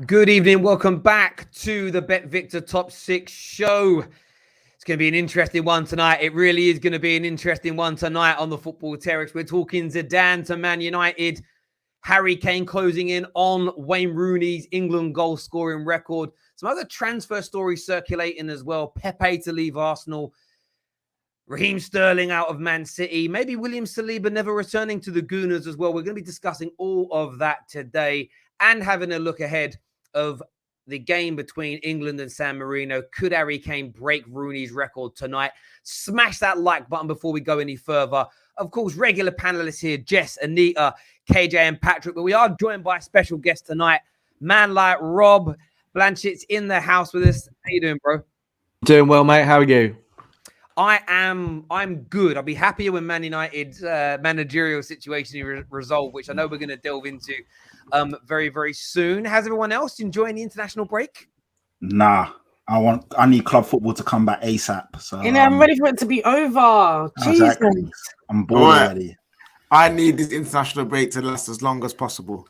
Good evening. Welcome back to the Bet Victor Top 6 show. It's going to be an interesting one tonight. It really is going to be an interesting one tonight on the Football Terrace. We're talking Zidane to Man United. Harry Kane closing in on Wayne Rooney's England goal scoring record. Some other transfer stories circulating as well. Pepe to leave Arsenal. Raheem Sterling out of Man City. Maybe William Saliba never returning to the Gooners as well. We're going to be discussing all of that today and having a look ahead of the game between England and San Marino. Could Harry Kane break Rooney's record tonight? Smash that like button before we go any further. Of course, regular panelists here, Jess, Anita, KJ and Patrick. But we are joined by a special guest tonight. Man like Rob Blanchett's in the house with us. How you doing, bro? Doing well, mate. How are you? I'm good. I'll be happier when Man United's managerial situation is resolved, which I know we're going to delve into very, very soon. How's everyone else enjoying the international break? Nah, I need club football to come back ASAP. So I'm ready for it to be over. Jesus. Exactly. I'm bored already. I need this international break to last as long as possible.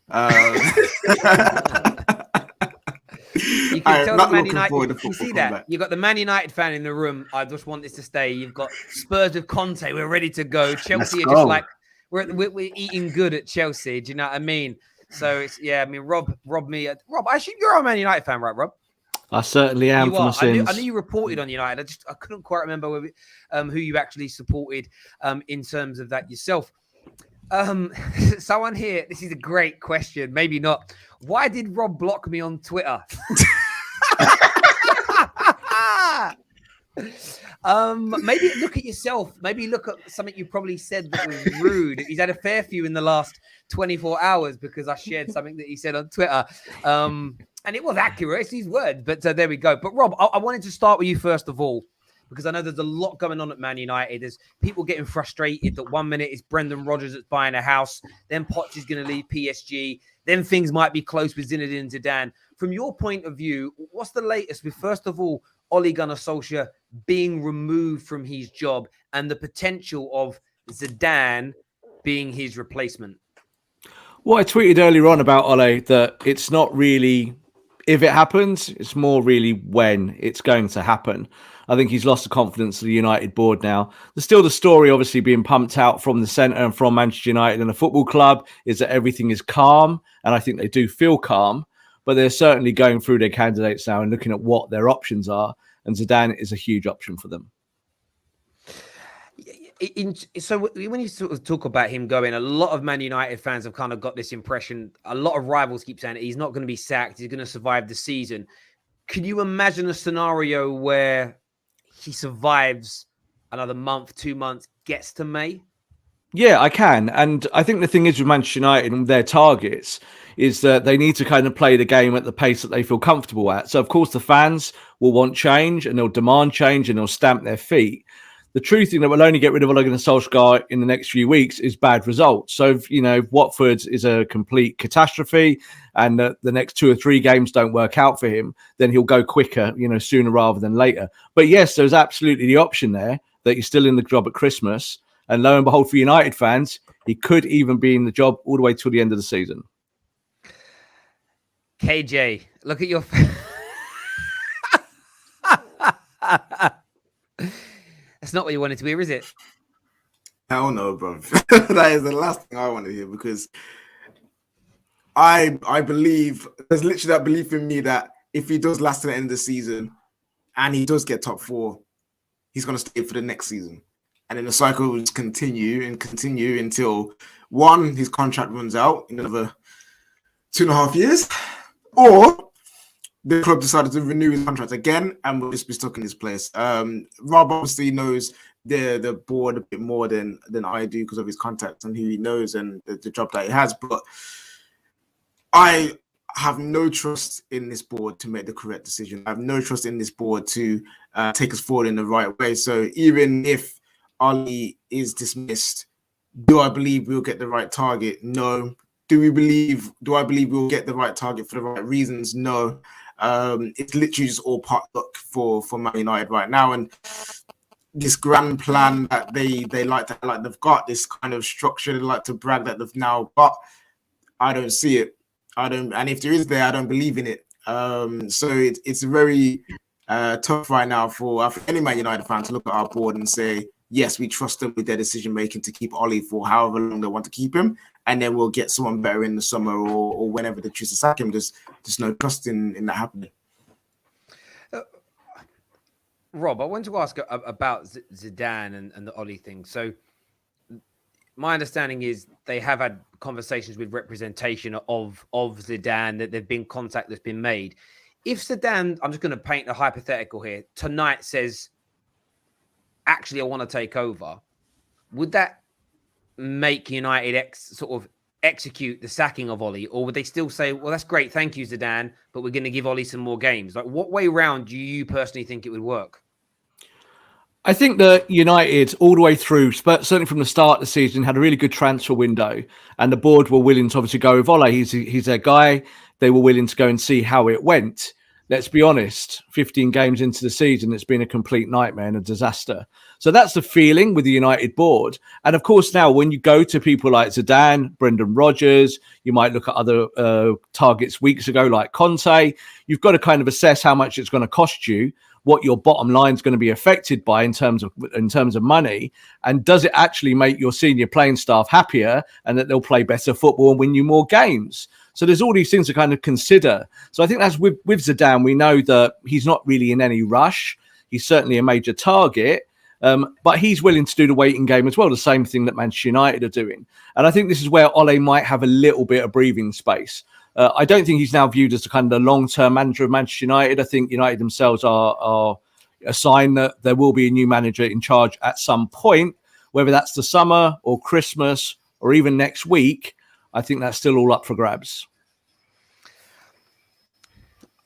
You can tell the Man United. You see that? You've got the Man United fan in the room. I just want this to stay. You've got Spurs with Conte. We're ready to go. Chelsea are just like we're eating good at Chelsea. Do you know what I mean? So it's Rob, I assume you're a Man United fan, right, Rob? I certainly am. I knew you reported on United. I couldn't quite remember who you actually supported in terms of that yourself. Someone here, this is a great question. Maybe not. Why did Rob block me on Twitter? Maybe look at yourself. Maybe look at something you probably said that was rude. He's had a fair few in the last 24 hours because I shared something that he said on Twitter. And it was accurate. It's his words. But there we go. But Rob, I wanted to start with you first of all, because I know there's a lot going on at Man United. There's people getting frustrated that 1 minute it's Brendan Rodgers that's buying a house, then Poch is going to leave PSG, then things might be close with Zinedine Zidane. From your point of view, what's the latest with, first of all, Ole Gunnar Solskjaer being removed from his job and the potential of Zidane being his replacement? Well, I tweeted earlier on about Ole that it's not really if it happens, it's more really when it's going to happen. I think he's lost the confidence of the United board now. There's still the story obviously being pumped out from the centre and from Manchester United and the football club is that everything is calm. And I think they do feel calm, but they're certainly going through their candidates now and looking at what their options are. And Zidane is a huge option for them. So when you sort of talk about him going, a lot of Man United fans have kind of got this impression. A lot of rivals keep saying he's not going to be sacked. He's going to survive the season. Can you imagine a scenario where he survives another month, 2 months, gets to May? Yeah, I can. And I think the thing is with Manchester United and their targets is that they need to kind of play the game at the pace that they feel comfortable at. So, of course, the fans will want change and they'll demand change and they'll stamp their feet. The true thing that will only get rid of Ole Gunnar Solskjaer in the next few weeks is bad results. So, if Watford is a complete catastrophe and the next 2 or 3 games don't work out for him, then he'll go quicker, sooner rather than later. But yes, there's absolutely the option there that he's still in the job at Christmas. And lo and behold, for United fans, he could even be in the job all the way till the end of the season. KJ, look at your... That's not what you wanted to hear, is it? Hell no, bro. That is the last thing I want to hear because I believe, there's literally that belief in me that if he does last to the end of the season and he does get top 4, he's going to stay for the next season. And then the cycle will just continue until, one, his contract runs out in another 2.5 years, or the club decided to renew his contract again and we'll just be stuck in this place. Rob obviously knows the board a bit more than I do because of his contacts and who he knows and the job that he has. But I have no trust in this board to make the correct decision. I have no trust in this board to take us forward in the right way. So even if Ali is dismissed, do I believe we'll get the right target? No. Do I believe we'll get the right target for the right reasons? No. It's literally just all part luck for Man United right now. And this grand plan that they like they've got, this kind of structure they like to brag that they've now got, I don't see it. And if there is there, I don't believe in it. So it's very tough right now for any Man United fan to look at our board and say, yes, we trust them with their decision making to keep Ollie for however long they want to keep him, and then we'll get someone better in the summer or whenever they choose to sack him. There's no trust in that happening. Rob, I want to ask about Zidane and the Ollie thing. So my understanding is they have had conversations with representation of Zidane, that there've been contact that's been made. If Zidane, I'm just going to paint a hypothetical here, tonight says, actually, I want to take over, would that make United sort of execute the sacking of Ollie? Or would they still say, well, that's great, thank you, Zidane, but we're going to give Ollie some more games? Like, what way round do you personally think it would work? I think that United, all the way through, certainly from the start of the season, had a really good transfer window, and the board were willing to obviously go with Ole. He's their guy. They were willing to go and see how it went. Let's be honest, 15 games into the season, it's been a complete nightmare and a disaster. So that's the feeling with the United board. And of course, now when you go to people like Zidane, Brendan Rodgers, you might look at other targets weeks ago like Conte, you've got to kind of assess how much it's going to cost you, what your bottom line is going to be affected by in terms of money, and does it actually make your senior playing staff happier and that they'll play better football and win you more games? So there's all these things to kind of consider. So I think that's with Zidane, we know that he's not really in any rush. He's certainly a major target, but he's willing to do the waiting game as well, the same thing that Manchester United are doing. And I think this is where Ole might have a little bit of breathing space. I don't think he's now viewed as the kind of the long-term manager of Manchester United. I think United themselves are a sign that there will be a new manager in charge at some point, whether that's the summer or Christmas or even next week. I think that's still all up for grabs.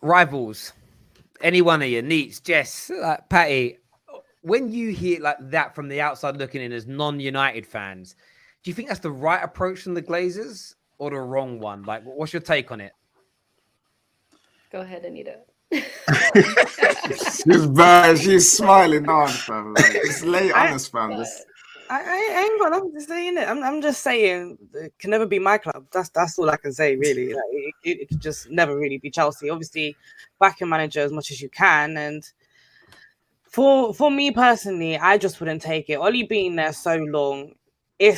Rivals, any one of you, Neats, Jess, Patty, when you hear like that from the outside looking in as non-United fans, do you think that's the right approach from the Glazers or the wrong one? Like, what's your take on it? Go ahead, Anita. She's smiling on, fam. Like, just lay honest, fam. I ain't got nothing to say in it. I'm just saying it can never be my club. That's all I can say, really. Like, it could just never really be Chelsea. Obviously, back your manager as much as you can. And for me personally, I just wouldn't take it. Ollie being there so long, I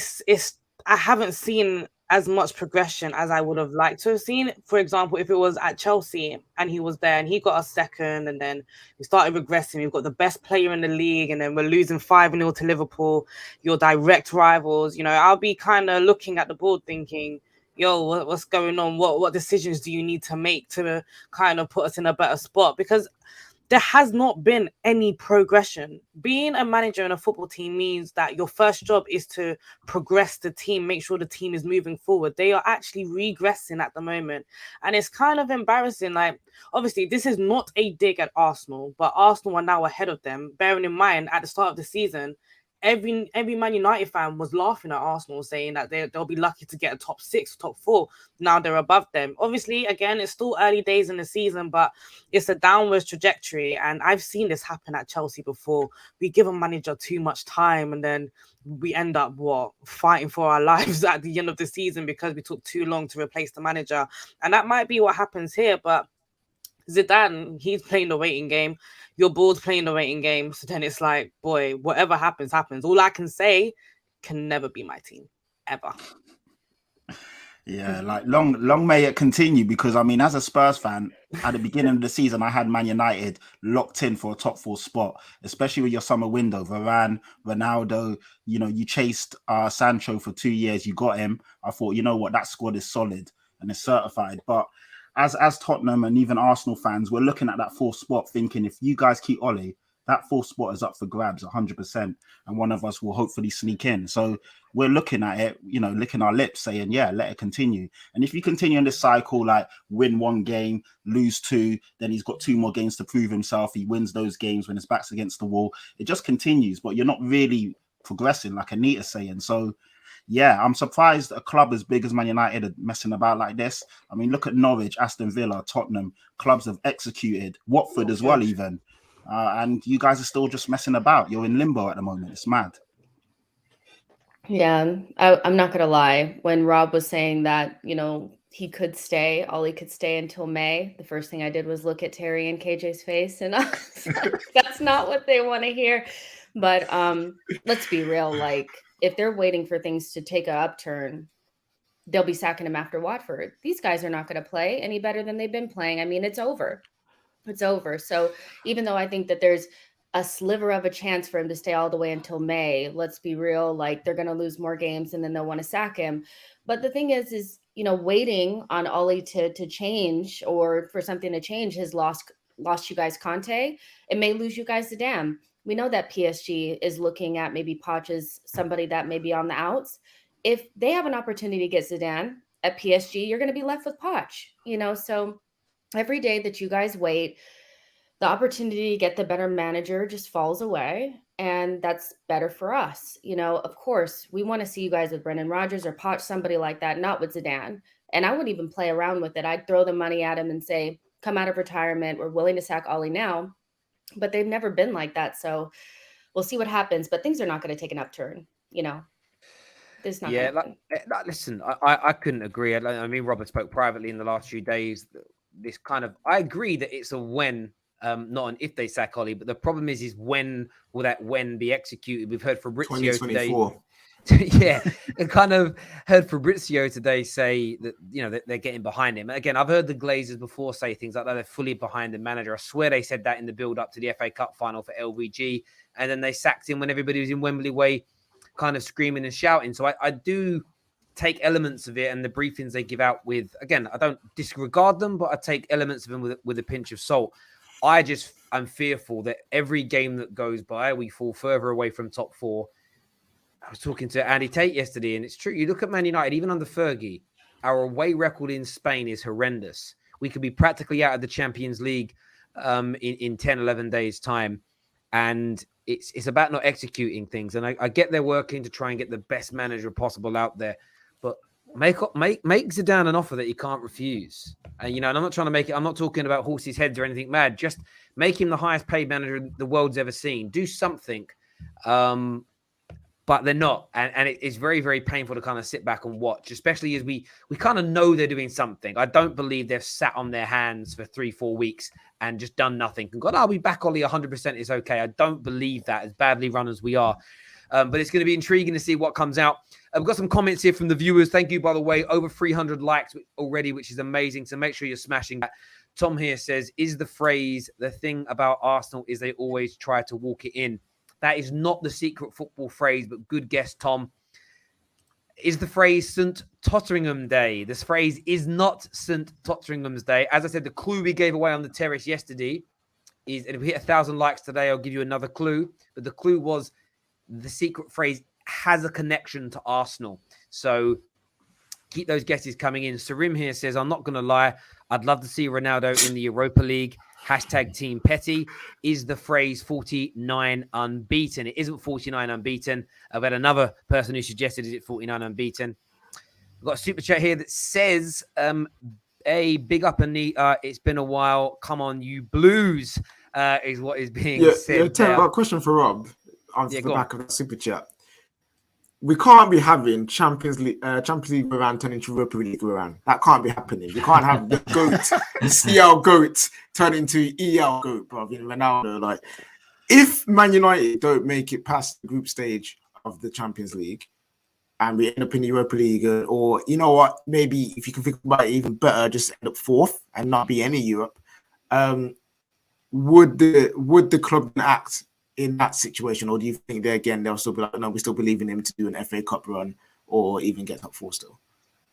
haven't seen as much progression as I would have liked to have seen. For example, if it was at Chelsea and he was there and he got us second and then we started regressing, we've got the best player in the league and then we're losing 5-0 to Liverpool, your direct rivals, I'll be kind of looking at the board thinking, yo, what's going on? What decisions do you need to make to kind of put us in a better spot? Because there has not been any progression. Being a manager in a football team means that your first job is to progress the team, make sure the team is moving forward. They are actually regressing at the moment. And it's kind of embarrassing. Like, obviously, this is not a dig at Arsenal, but Arsenal are now ahead of them. Bearing in mind, at the start of the season, every Man United fan was laughing at Arsenal, saying that they'll be lucky to get a top 6, top 4. Now they're above them. Obviously, again, it's still early days in the season, but it's a downwards trajectory. And I've seen this happen at Chelsea before. We give a manager too much time and then we end up fighting for our lives at the end of the season because we took too long to replace the manager. And that might be what happens here, but Zidane, he's playing the waiting game. Your board's playing the waiting game. So then it's like, boy, whatever happens, happens. All I can say, can never be my team, ever. Yeah, like long may it continue, because I mean, as a Spurs fan, at the beginning of the season, I had Man United locked in for a top 4 spot, especially with your summer window. Varane, Ronaldo, you chased Sancho for 2 years, you got him. I thought, you know what, that squad is solid and it's certified. But as Tottenham and even Arsenal fans, we're looking at that 4th spot thinking, if you guys keep Ole, that 4th spot is up for grabs 100%, and one of us will hopefully sneak in. So we're looking at it, licking our lips, saying, yeah, let it continue. And if you continue in this cycle, like win 1 game, lose 2, then he's got 2 more games to prove himself. He wins those games when his back's against the wall. It just continues, but you're not really progressing, like Anita's saying. So yeah, I'm surprised a club as big as Man United are messing about like this. I mean, look at Norwich, Aston Villa, Tottenham. Clubs have executed. Watford as well, even. And you guys are still just messing about. You're in limbo at the moment. It's mad. Yeah, I'm not going to lie. When Rob was saying that, he could stay. Ollie could stay until May. The first thing I did was look at Terry and KJ's face, and that's not what they want to hear. But let's be real. Like, if they're waiting for things to take an upturn, they'll be sacking him after Watford. These guys are not going to play any better than they've been playing. I mean, it's over. It's over. So even though I think that there's a sliver of a chance for him to stay all the way until May, let's be real, like, they're going to lose more games and then they'll want to sack him. But the thing is, you know, waiting on Ollie to change or for something to change has lost you guys Conte. It may lose you guys Zidane. We know that PSG is looking at maybe Poch as somebody that may be on the outs. If they have an opportunity to get Zidane at PSG, you're going to be left with Poch, you know? So every day that you guys wait, the opportunity to get the better manager just falls away, and that's better for us. You know, of course, we want to see you guys with Brendan Rodgers or Poch, somebody like that, not with Zidane. And I wouldn't even play around with it. I'd throw the money at him and say, come out of retirement. We're willing to sack Ollie now. But they've never been like that. So we'll see what happens. But things are not going to take an upturn, you know. There's not. Yeah, listen, I couldn't agree. I mean, Robert spoke privately in the last few days. This kind of, I agree that it's a when, not an if they sack Ollie, but the problem is when will that when be executed? We've heard Fabrizio today. Yeah, I kind of heard Fabrizio today say that, you know, that they're getting behind him. Again, I've heard the Glazers before say things like that. They're fully behind the manager. I swear they said that in the build up to the FA Cup final for LVG. And then they sacked him when everybody was in Wembley Way kind of screaming and shouting. So I do take elements of it and the briefings they give out with, again, I don't disregard them, but I take elements of them with a pinch of salt. I'm fearful that every game that goes by, we fall further away from top four. I was talking to Andy Tate yesterday, and it's true. You look at Man United, even under Fergie, our away record in Spain is horrendous. We could be practically out of the Champions League in 10, 11 days' time. And it's about not executing things. And I get they're working to try and get the best manager possible out there. But make Zidane an offer that he can't refuse. And, you know, and I'm not trying to make it, I'm not talking about horses' heads or anything mad. Just make him the highest paid manager the world's ever seen. Do something. But they're not. And it's very, very painful to kind of sit back and watch, especially as we kind of know they're doing something. I don't believe they've sat on their hands for 3-4 weeks and just done nothing and gone, I'll be back, Ollie, 100% is okay. I don't believe that, as badly run as we are. But it's going to be intriguing to see what comes out. I've got some comments here from the viewers. Thank you, by the way. Over 300 likes already, which is amazing. So make sure you're smashing that. Tom here says, is the phrase, the thing about Arsenal is they always try to walk it in. That is not the secret football phrase, but good guess, Tom. Is the phrase St. Totteringham's Day? This phrase is not St. Totteringham's Day. As I said, the clue we gave away on the terrace yesterday is, and if we hit 1,000 likes today, I'll give you another clue. But the clue was the secret phrase has a connection to Arsenal. So keep those guesses coming in. Sarim here says, I'm not going to lie. I'd love to see Ronaldo in the Europa League. Hashtag Team Petty. Is the phrase 49 unbeaten? It isn't 49 unbeaten. I've had another person who suggested, is it 49 unbeaten? I've got a super chat here that says, a big up Anita. It's been a while. Come on, you Blues, is what is being said. Yeah, I've got a question for Rob on the back of the super chat. We can't be having Champions League Varane turn into Europa League Varane. That can't be happening. You can't have the GOAT, the CL GOAT turn into EL GOAT, bro. You know, Ronaldo. Like, if Man United don't make it past the group stage of the Champions League and we end up in the Europa League, or you know what, maybe if you can think about it even better, just end up fourth and not be any Europe, would the club act in that situation, or do you think they'll still be like, no, we still believe in him to do an FA Cup run or even get top four still?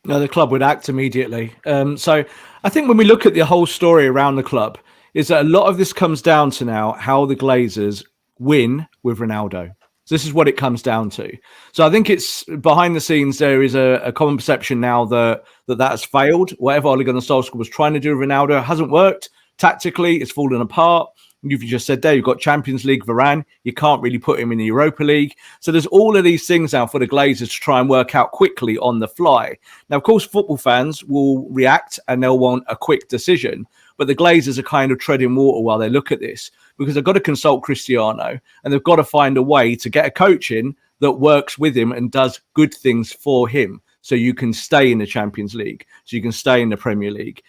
No, the club would act immediately. So I think when we look at the whole story around the club, is that a lot of this comes down to now how the Glazers win with Ronaldo. So this is what it comes down to. So I think it's behind the scenes, there is a common perception now that has failed. Whatever Ole Gunnar Solskjaer was trying to do with Ronaldo hasn't worked. Tactically, it's fallen apart. You've just said there, you've got Champions League Varane. You can't really put him in the Europa League. So there's all of these things now for the Glazers to try and work out quickly on the fly. Now, of course, football fans will react and they'll want a quick decision. But the Glazers are kind of treading water while they look at this, because they've got to consult Cristiano and they've got to find a way to get a coach in that works with him and does good things for him. so you can stay in the Champions League, so you can stay in the Premier League.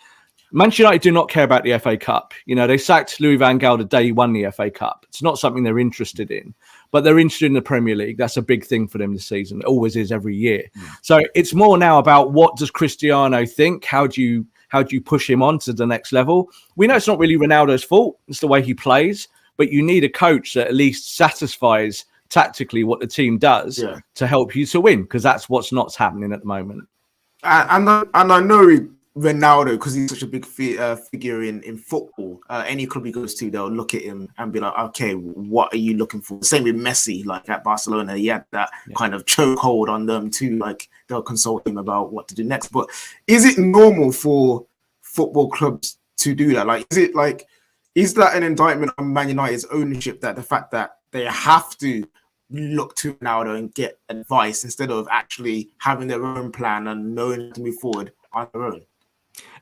Manchester United do not care about the FA Cup. You know, they sacked Louis van Gaal the day he won the FA Cup. It's not something they're interested in, but they're interested in the Premier League. That's a big thing for them this season. It always is every year. So it's more now about what does Cristiano think? How do you push him on to the next level? We know it's not really Ronaldo's fault. It's the way he plays, but you need a coach that at least satisfies tactically what the team does to help you to win, because that's what's not happening at the moment. And I know Ronaldo, because he's such a big figure in football. Any club he goes to, they'll look at him and be like, okay, what are you looking for? Same with Messi, like at Barcelona, he had that kind of chokehold on them too. Like they'll consult him about what to do next. But is it normal for football clubs to do that? Like, is that an indictment on Man United's ownership, that the fact that they have to look to Ronaldo and get advice instead of actually having their own plan and knowing to move forward on their own?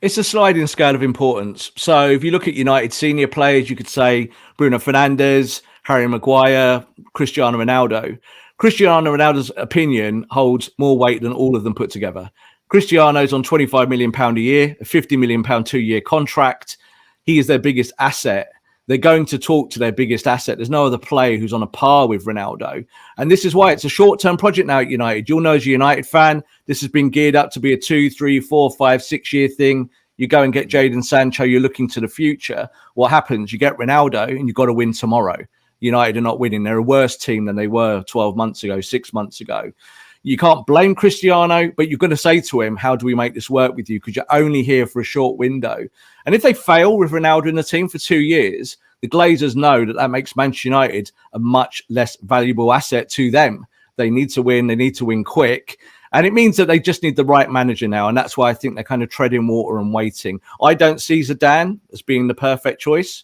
It's a sliding scale of importance. So if you look at United senior players, you could say Bruno Fernandes, Harry Maguire, Cristiano Ronaldo. Cristiano Ronaldo's opinion holds more weight than all of them put together. Cristiano's on £25 million a year, a £50 million 2-year contract. He is their biggest asset. They're going to talk to their biggest asset. There's no other player who's on a par with Ronaldo. And this is why it's a short-term project now at United. You'll know as a United fan, this has been geared up to be a 2, 3, 4, 5, 6-year thing. You go and get Jadon Sancho, you're looking to the future. What happens? You get Ronaldo and you've got to win tomorrow. United are not winning. They're a worse team than they were 12 months ago, 6 months ago. You can't blame Cristiano, but you're going to say to him, how do we make this work with you? Because you're only here for a short window. And if they fail with Ronaldo in the team for 2 years, the Glazers know that that makes Manchester United a much less valuable asset to them. They need to win. They need to win quick. And it means that they just need the right manager now. And that's why I think they're kind of treading water and waiting. I don't see Zidane as being the perfect choice.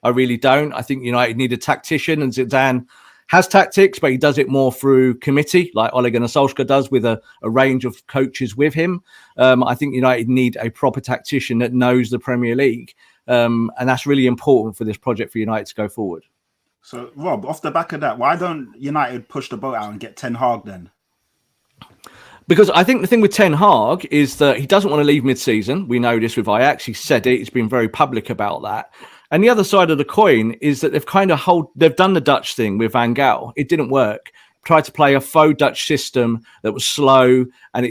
I really don't. I think United need a tactician, and Zidane has tactics, but he does it more through committee, like Ole Gunnar Solskjaer does, with a range of coaches with him. I think United need a proper tactician that knows the Premier League. And that's really important for this project for United to go forward. So, Rob, off the back of that, why don't United push the boat out and get Ten Hag then? Because I think the thing with Ten Hag is that he doesn't want to leave mid-season. We know this with Ajax. He said it. He's been very public about that. And the other side of the coin is that they've done the Dutch thing with Van Gaal. It didn't work. Tried to play a faux Dutch system that was slow, and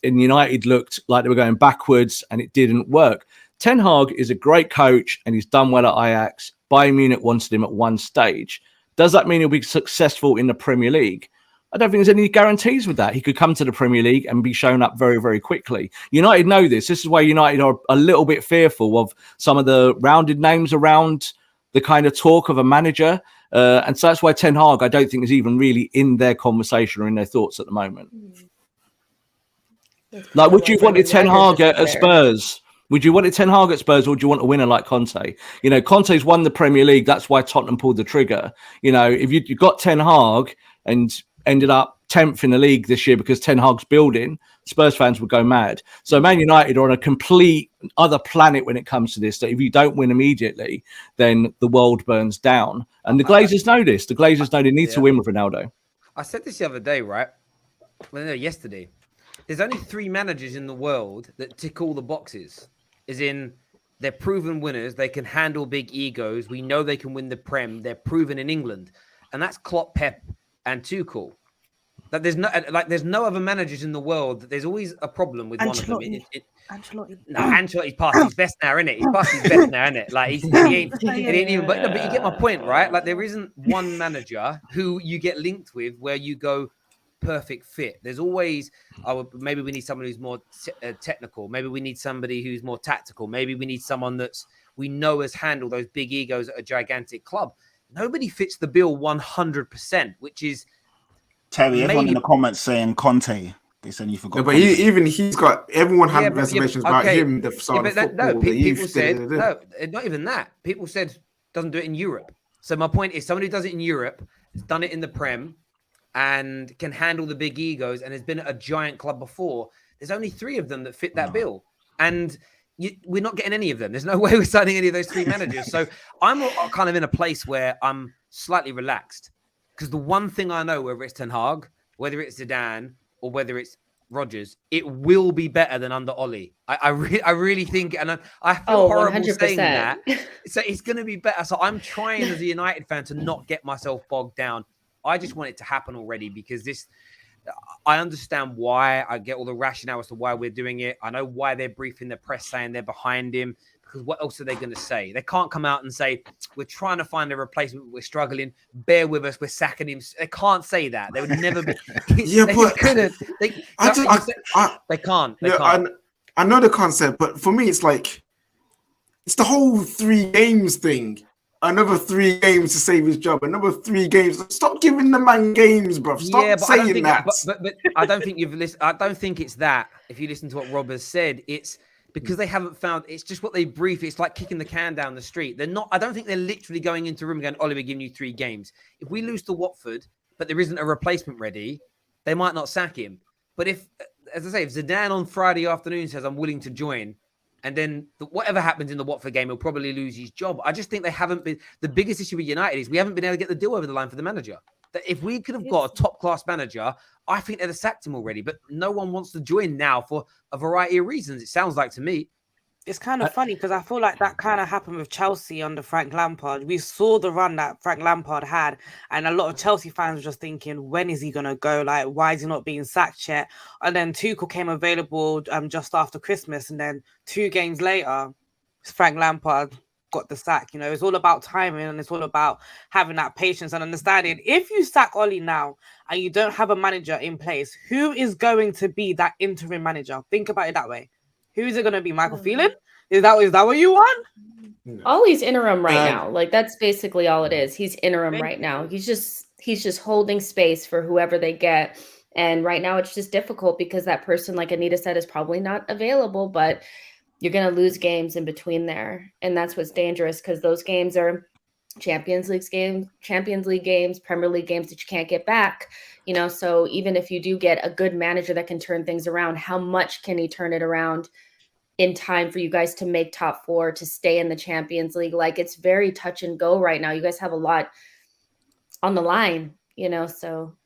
United looked like they were going backwards, and it didn't work. Ten Hag is a great coach, and he's done well at Ajax. Bayern Munich wanted him at one stage. Does that mean he'll be successful in the Premier League? I don't think there's any guarantees with that. He could come to the Premier League and be shown up very, very quickly. United know this. This is why United are a little bit fearful of some of the rounded names around the kind of talk of a manager. And so that's why Ten Hag, I don't think, is even really in their conversation or in their thoughts at the moment. Like, would you want Ten Hag at Spurs? Would you want it Ten Hag at Spurs, or would you want a winner like Conte? You know, Conte's won the Premier League. That's why Tottenham pulled the trigger. You know, if you got Ten Hag and ended up 10th in the league this year because Ten Hag's building, Spurs fans would go mad. So Man United are on a complete other planet when it comes to this, that if you don't win immediately, then the world burns down. And the Glazers know this. The Glazers know they need to win with Ronaldo. I said this the other day, right? Well, no, yesterday. There's only 3 managers in the world that tick all the boxes. As in, they're proven winners. They can handle big egos. We know they can win the Prem. They're proven in England. And that's Klopp, Pep, and Tuchel. That there's no other managers in the world. There's always a problem with one of them. Ancelotti. No, Ancelotti's past his best now, isn't it? He's past his best now, isn't it? Like he ain't even. But you get my point, right? Like there isn't one manager who you get linked with where you go perfect fit. There's always, maybe we need someone who's more technical. Maybe we need somebody who's more tactical. Maybe we need someone we know has handled those big egos at a gigantic club. Nobody fits the bill 100%, which is Terry. Everyone in the comments saying Conte. They said you forgot. No, but he's got everyone had reservations about him. The start of football. People said no, not even that. People said doesn't do it in Europe. So my point is, someone who does it in Europe has done it in the Prem and can handle the big egos and has been at a giant club before. There's only 3 of them that fit that bill, and we're not getting any of them. There's no way we're signing any of those 3 managers. So I'm kind of in a place where I'm slightly relaxed, because the one thing I know, whether it's Ten Hag, whether it's Zidane, or whether it's Rodgers, it will be better than under Ollie. I really think, and I feel horrible 100%. saying that. So it's going to be better. So I'm trying as a United fan to not get myself bogged down. I just want it to happen already because I understand why. I get all the rationale as to why we're doing it. I know why they're briefing the press saying they're behind him. Because what else are they going to say? They can't come out and say, we're trying to find a replacement. We're struggling. Bear with us. We're sacking him. They can't say that. They would never be. Yeah, they but couldn't. They can't. They can't. I know the concept, but for me, it's like, it's the whole 3 games thing. Another 3 games to save his job. Another 3 games. Stop giving the man games, bro. Stop saying that. But I don't think you've listened. I don't think it's that. If you listen to what Rob has said, it's because they haven't found. It's just what they brief. It's like kicking the can down the street. They're not. I don't think they're literally going into a room going, Ollie, we're giving you 3 games. If we lose to Watford, but there isn't a replacement ready, they might not sack him. But if, as I say, if Zidane on Friday afternoon says, I'm willing to join, and then whatever happens in the Watford game, he'll probably lose his job. I just think they haven't been. The biggest issue with United is we haven't been able to get the deal over the line for the manager. That if we could have got a top-class manager, I think they'd have sacked him already. But no one wants to join now for a variety of reasons. It sounds like to me. It's kind of funny because I feel like that kind of happened with Chelsea under Frank Lampard. We saw the run that Frank Lampard had, and a lot of Chelsea fans were just thinking, when is he going to go? Like, why is he not being sacked yet? And then Tuchel came available just after Christmas, and then 2 games later, Frank Lampard got the sack. You know, it's all about timing, and it's all about having that patience and understanding. If you sack Ollie now and you don't have a manager in place, who is going to be that interim manager? Think about it that way. Who is it going to be? Michael Phelan? Is that what you want? Ollie's interim right now. Like, that's basically all it is. He's interim right now. He's just holding space for whoever they get. And right now it's just difficult because that person, like Anita said, is probably not available, but you're going to lose games in between there. And that's what's dangerous because those games are Champions League games, Premier League games that you can't get back. You know, so even if you do get a good manager that can turn things around, how much can he turn it around in time for you guys to make top 4, to stay in the Champions League? Like, it's very touch and go right now. You guys have a lot on the line, you know, so.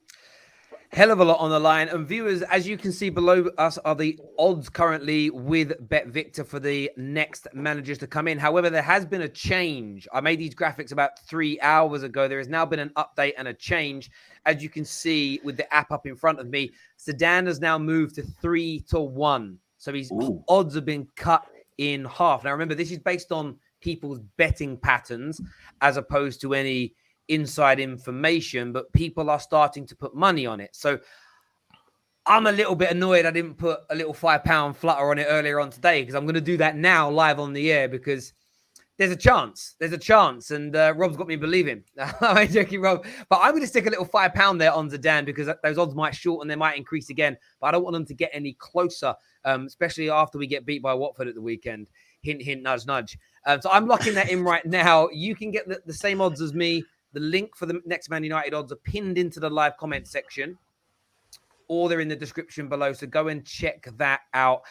Hell of a lot on the line. And viewers, as you can see below us are the odds currently with BetVictor for the next managers to come in. However, there has been a change. I made these graphics about 3 hours ago. There has now been an update and a change. As you can see with the app up in front of me, Zidane has now moved to 3-1. So his odds have been cut in half. Now, remember, this is based on people's betting patterns as opposed to any inside information, but people are starting to put money on it. So I'm a little bit annoyed I didn't put a little £5 flutter on it earlier on today because I'm going to do that now live on the air because there's a chance. And Rob's got me believing. I'm joking, Rob. But I'm going to stick a little £5 there on Zidane because those odds might shorten. They might increase again. But I don't want them to get any closer, especially after we get beat by Watford at the weekend. Hint, hint, nudge, nudge. So I'm locking that in right now. You can get the same odds as me. The link for the next Man United odds are pinned into the live comment section, or they're in the description below. So go and check that out,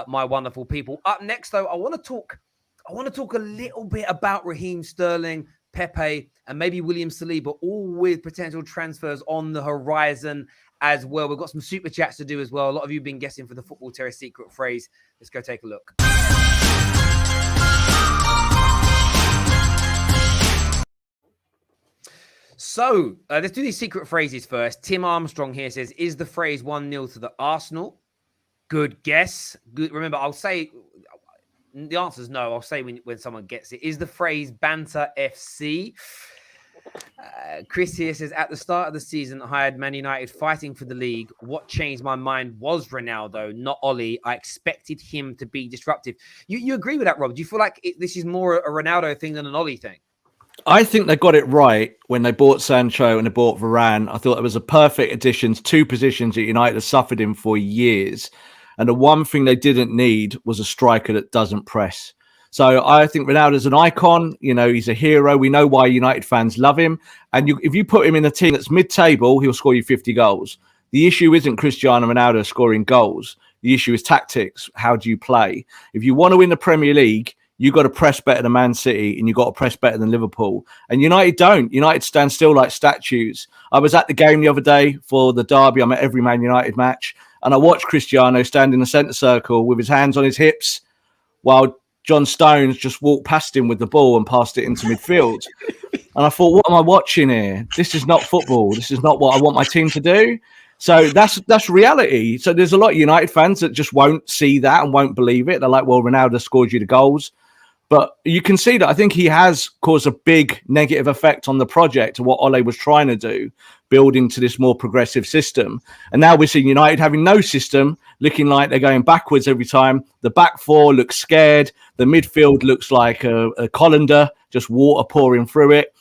my wonderful people. Up next, though, I want to talk a little bit about Raheem Sterling, Pepe, and maybe William Saliba, all with potential transfers on the horizon as well. We've got some super chats to do as well. A lot of you have been guessing for the Football Terror secret phrase. Let's go take a look. So let's do these secret phrases first. Tim Armstrong here says, is the phrase 1-0 to the Arsenal? Good guess. Good. Remember, I'll say the answer is no. I'll say when someone gets it. Is the phrase banter FC? Chris here says, at the start of the season, I had Man United fighting for the league. What changed my mind was Ronaldo, not Ollie. I expected him to be disruptive. You agree with that, Rob? Do you feel like this is more a Ronaldo thing than an Ollie thing? I think they got it right when they bought Sancho and they bought Varane. I thought it was a perfect addition to 2 positions that United have suffered in for years. And the one thing they didn't need was a striker that doesn't press. So I think Ronaldo's an icon. You know, he's a hero. We know why United fans love him. And if you put him in a team that's mid-table, he'll score you 50 goals. The issue isn't Cristiano Ronaldo scoring goals. The issue is tactics. How do you play? If you want to win the Premier League, you got to press better than Man City and you got to press better than Liverpool. And United don't. United stand still like statues. I was at the game the other day for the derby. I'm at every Man United match. and I watched Cristiano stand in the centre circle with his hands on his hips while John Stones just walked past him with the ball and passed it into midfield. And I thought, what am I watching here? This is not football. This is not what I want my team to do. So that's reality. So there's a lot of United fans that just won't see that and won't believe it. They're like, well, Ronaldo scored you the goals. But you can see that I think he has caused a big negative effect on the project of what Ole was trying to do, building to this more progressive system. And now we're seeing United having no system, looking like they're going backwards every time. The back four looks scared. The midfield looks like a colander, just water pouring through it.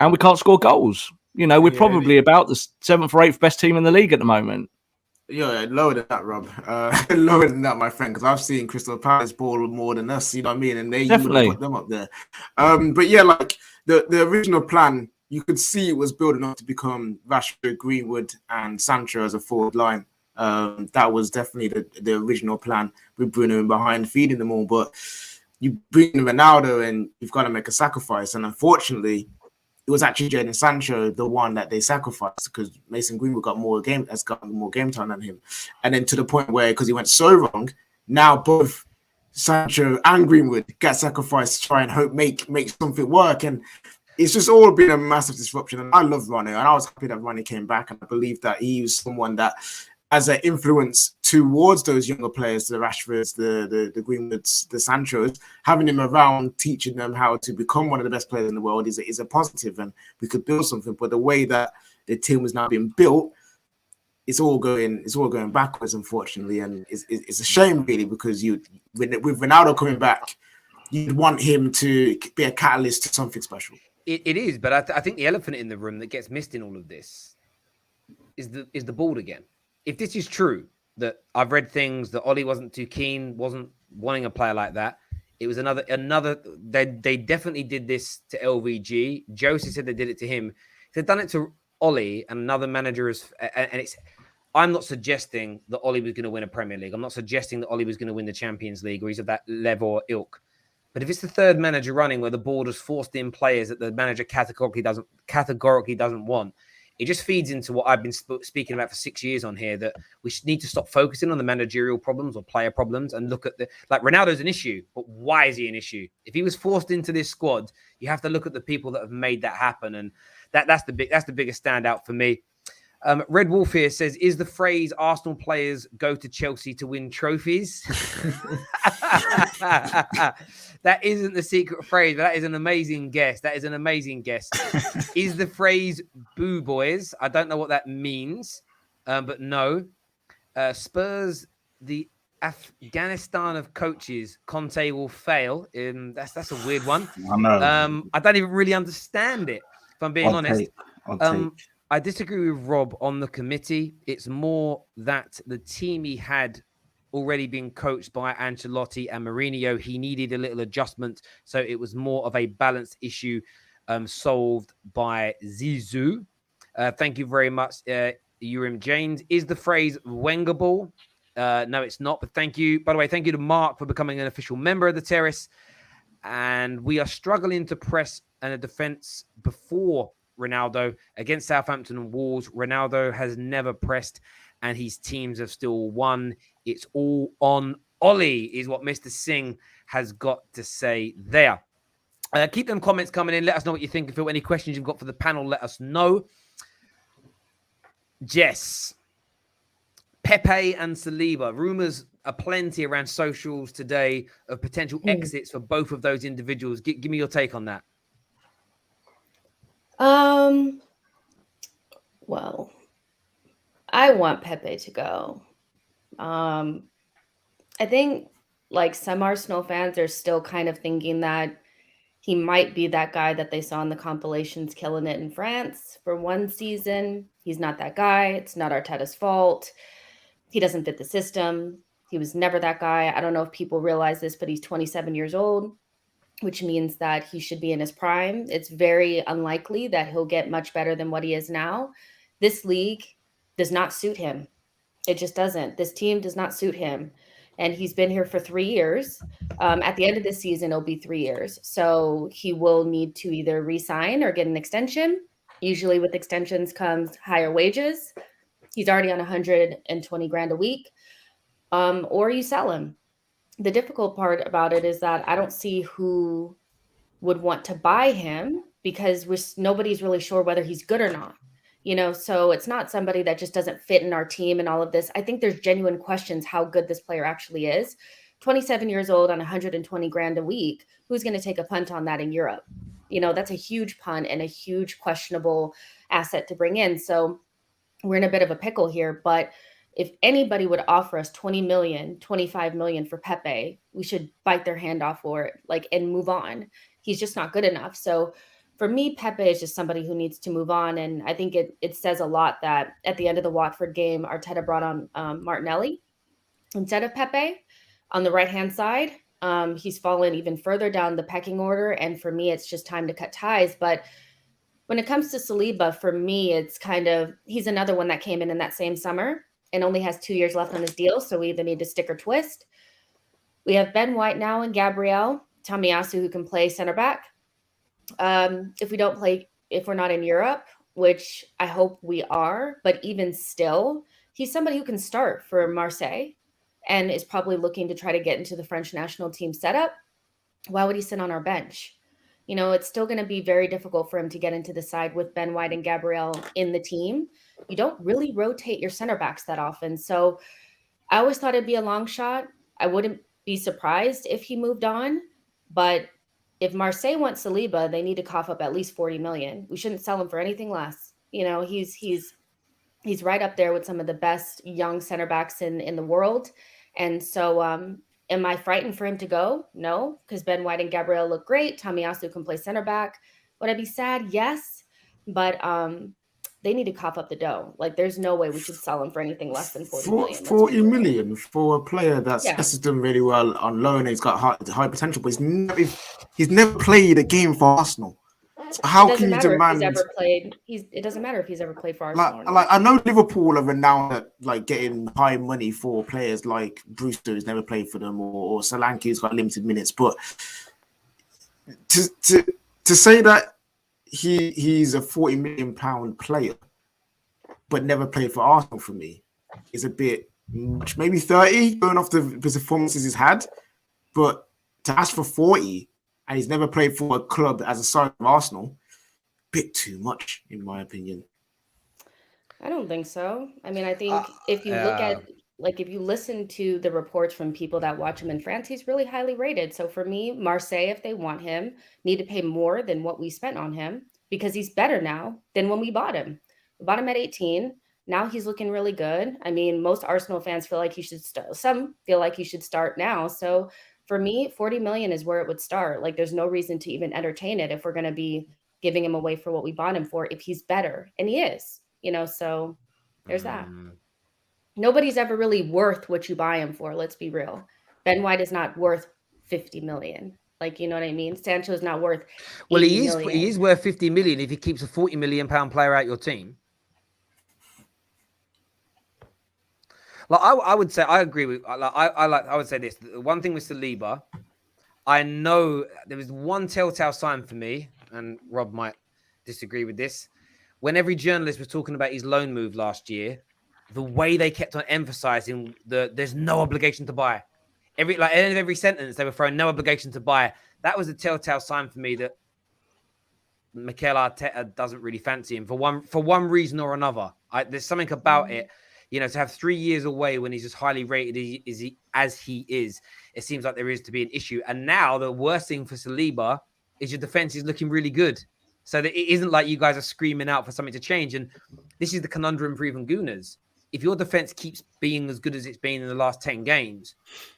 And we can't score goals. You know, we're probably about the 7th or 8th best team in the league at the moment. Yeah, lower than that, Rob. Lower than that, my friend, because I've seen Crystal Palace ball more than us, you know what I mean? And they definitely put them up there. But yeah, like the original plan, you could see it was building up to become Rashford, Greenwood, and Sancho as a forward line. That was definitely the original plan with Bruno in behind, feeding them all. But you bring Ronaldo and you've got to make a sacrifice. And unfortunately, it was actually Jadon Sancho, the one that they sacrificed, because Mason Greenwood got more game time than him. And then to the point where, because he went so wrong, now both Sancho and Greenwood get sacrificed to try and make something work. And it's just all been a massive disruption. And I love Ronnie, and I was happy that Ronnie came back. And I believe that he was someone that as an influence towards those younger players, the Rashfords, the Greenwoods, the Sanchos, having him around, teaching them how to become one of the best players in the world is a positive, and we could build something. But the way that the team was now being built, it's all going backwards, unfortunately, and it's a shame really, because with Ronaldo coming back, you'd want him to be a catalyst to something special. It is, but I think the elephant in the room that gets missed in all of this is the board again. If this is true, that I've read things that Ole wasn't too keen, wasn't wanting a player like that. It was another. They definitely did this to LVG. Josie said they did it to him. They've done it to Ole and another manager. I'm not suggesting that Ole was going to win a Premier League. I'm not suggesting that Ole was going to win the Champions League or he's of that level or ilk. But if it's the third manager running where the board has forced in players that the manager categorically doesn't want, it just feeds into what I've been speaking about for 6 years on here, that we need to stop focusing on the managerial problems or player problems and look at like Ronaldo's an issue, but why is he an issue? If he was forced into this squad, you have to look at the people that have made that happen. And that's the biggest standout for me. Red Wolf here says, is the phrase Arsenal players go to Chelsea to win trophies? That isn't the secret phrase, but that is an amazing guess. Is the phrase boo boys? I don't know what that means, but no. Spurs, the Afghanistan of coaches, Conte will fail. That's a weird one. I know. I don't even really understand it, if I'm being honest. I disagree with Rob on the committee. It's more that the team he had already been coached by Ancelotti and Mourinho. He needed a little adjustment. So it was more of a balance issue solved by Zizou. Thank you very much, Urim James. Is the phrase Wenger ball? No, it's not. But thank you. By the way, thank you to Mark for becoming an official member of the Terrace. And we are struggling to press and a defense before Ronaldo against Southampton and Wolves. Ronaldo has never pressed and his teams have still won. It's all on Ole, is what Mr. Singh has got to say there. Keep them comments coming in. Let us know what you think. If there are any questions you've got for the panel, let us know. Jess, Pepe and Saliba. Rumours are plenty around socials today of potential exits for both of those individuals. Give me your take on that. Well, I want Pepe to go. I think like some Arsenal fans are still kind of thinking that he might be that guy that they saw in the compilations killing it in France for one season. He's not that guy. It's not Arteta's fault. He doesn't fit the system. He was never that guy. I don't know if people realize this, but he's 27 years old, which means that he should be in his prime. It's very unlikely that he'll get much better than what he is now. This league does not suit him. It just doesn't. This team does not suit him. And he's been here for 3 years. At the end of this season, it'll be 3 years. So he will need to either re-sign or get an extension. Usually with extensions comes higher wages. He's already on 120 grand a week, or you sell him. The difficult part about it is that I don't see who would want to buy him because nobody's really sure whether he's good or not. So it's not somebody that just doesn't fit in our team and all of this. I think there's genuine questions how good this player actually is. 27 years old on 120 grand a week. Who's going to take a punt on that in Europe? That's a huge punt and a huge questionable asset to bring in. So we're in a bit of a pickle here, but if anybody would offer us 20 million, 25 million for Pepe, we should bite their hand off for it, and move on. He's just not good enough. So for me, Pepe is just somebody who needs to move on. And I think it says a lot that at the end of the Watford game, Arteta brought on Martinelli instead of Pepe on the right-hand side. He's fallen even further down the pecking order. And for me, it's just time to cut ties. But when it comes to Saliba, for me, it's he's another one that came in that same summer and only has 2 years left on his deal. So we either need to stick or twist. We have Ben White now and Gabriel Tomiyasu, who can play center back. If we're not in Europe, which I hope we are, but even still, he's somebody who can start for Marseille and is probably looking to try to get into the French national team setup. Why would he sit on our bench? It's still going to be very difficult for him to get into the side with Ben White and Gabriel in the team. You don't really rotate your center backs that often. So I always thought it'd be a long shot. I wouldn't be surprised if he moved on, but if Marseille wants Saliba, they need to cough up at least 40 million. We shouldn't sell him for anything less. He's right up there with some of the best young center backs in the world. And so am I frightened for him to go? No, because Ben White and Gabriel look great. Tomiyasu can play center back. Would I be sad? Yes. But they need to cough up the dough. There's no way we should sell him for anything less than 40 million. 40 million for a player that's done really well on loan. He's got high potential, but he's never played a game for Arsenal. So how can you demand? It doesn't matter if he's ever played for Arsenal. I know Liverpool are renowned at getting high money for players like Brewster, who's never played for them, or Solanke, who's got limited minutes. But to say that he's a 40 million pound player, but never played for Arsenal for me is a bit much. Maybe 30 going off the performances he's had, but to ask for 40 and he's never played for a club as a side of Arsenal, bit too much in my opinion. I don't think so. I mean, I think if you look at if you listen to the reports from people that watch him in France, he's really highly rated. So for me, Marseille, if they want him, need to pay more than what we spent on him because he's better now than when we bought him. We bought him at 18. Now he's looking really good. I mean, most Arsenal fans feel like he should start. Some feel like he should start now. So for me, 40 million is where it would start. There's no reason to even entertain it if we're going to be giving him away for what we bought him for if he's better. And he is, so there's that. Nobody's ever really worth what you buy him for. Let's be real. Ben White is not worth 50 million. You know what I mean? Sancho is not worth. Well, he is worth 50 million if he keeps a 40 million pound player out your team. I would say I agree with. I would say this. The one thing with Saliba, I know there was one telltale sign for me, and Rob might disagree with this. When every journalist was talking about his loan move last year, the way they kept on emphasizing there's no obligation to buy. At the end of every sentence, they were throwing no obligation to buy. That was a telltale sign for me that Mikel Arteta doesn't really fancy him for one reason or another. There's something about it. To have 3 years away when he's as highly rated as he is, it seems like there is to be an issue. And now the worst thing for Saliba is your defense is looking really good. So that it isn't like you guys are screaming out for something to change. And this is the conundrum for even Gunners. If your defense keeps being as good as it's been in the last 10 games,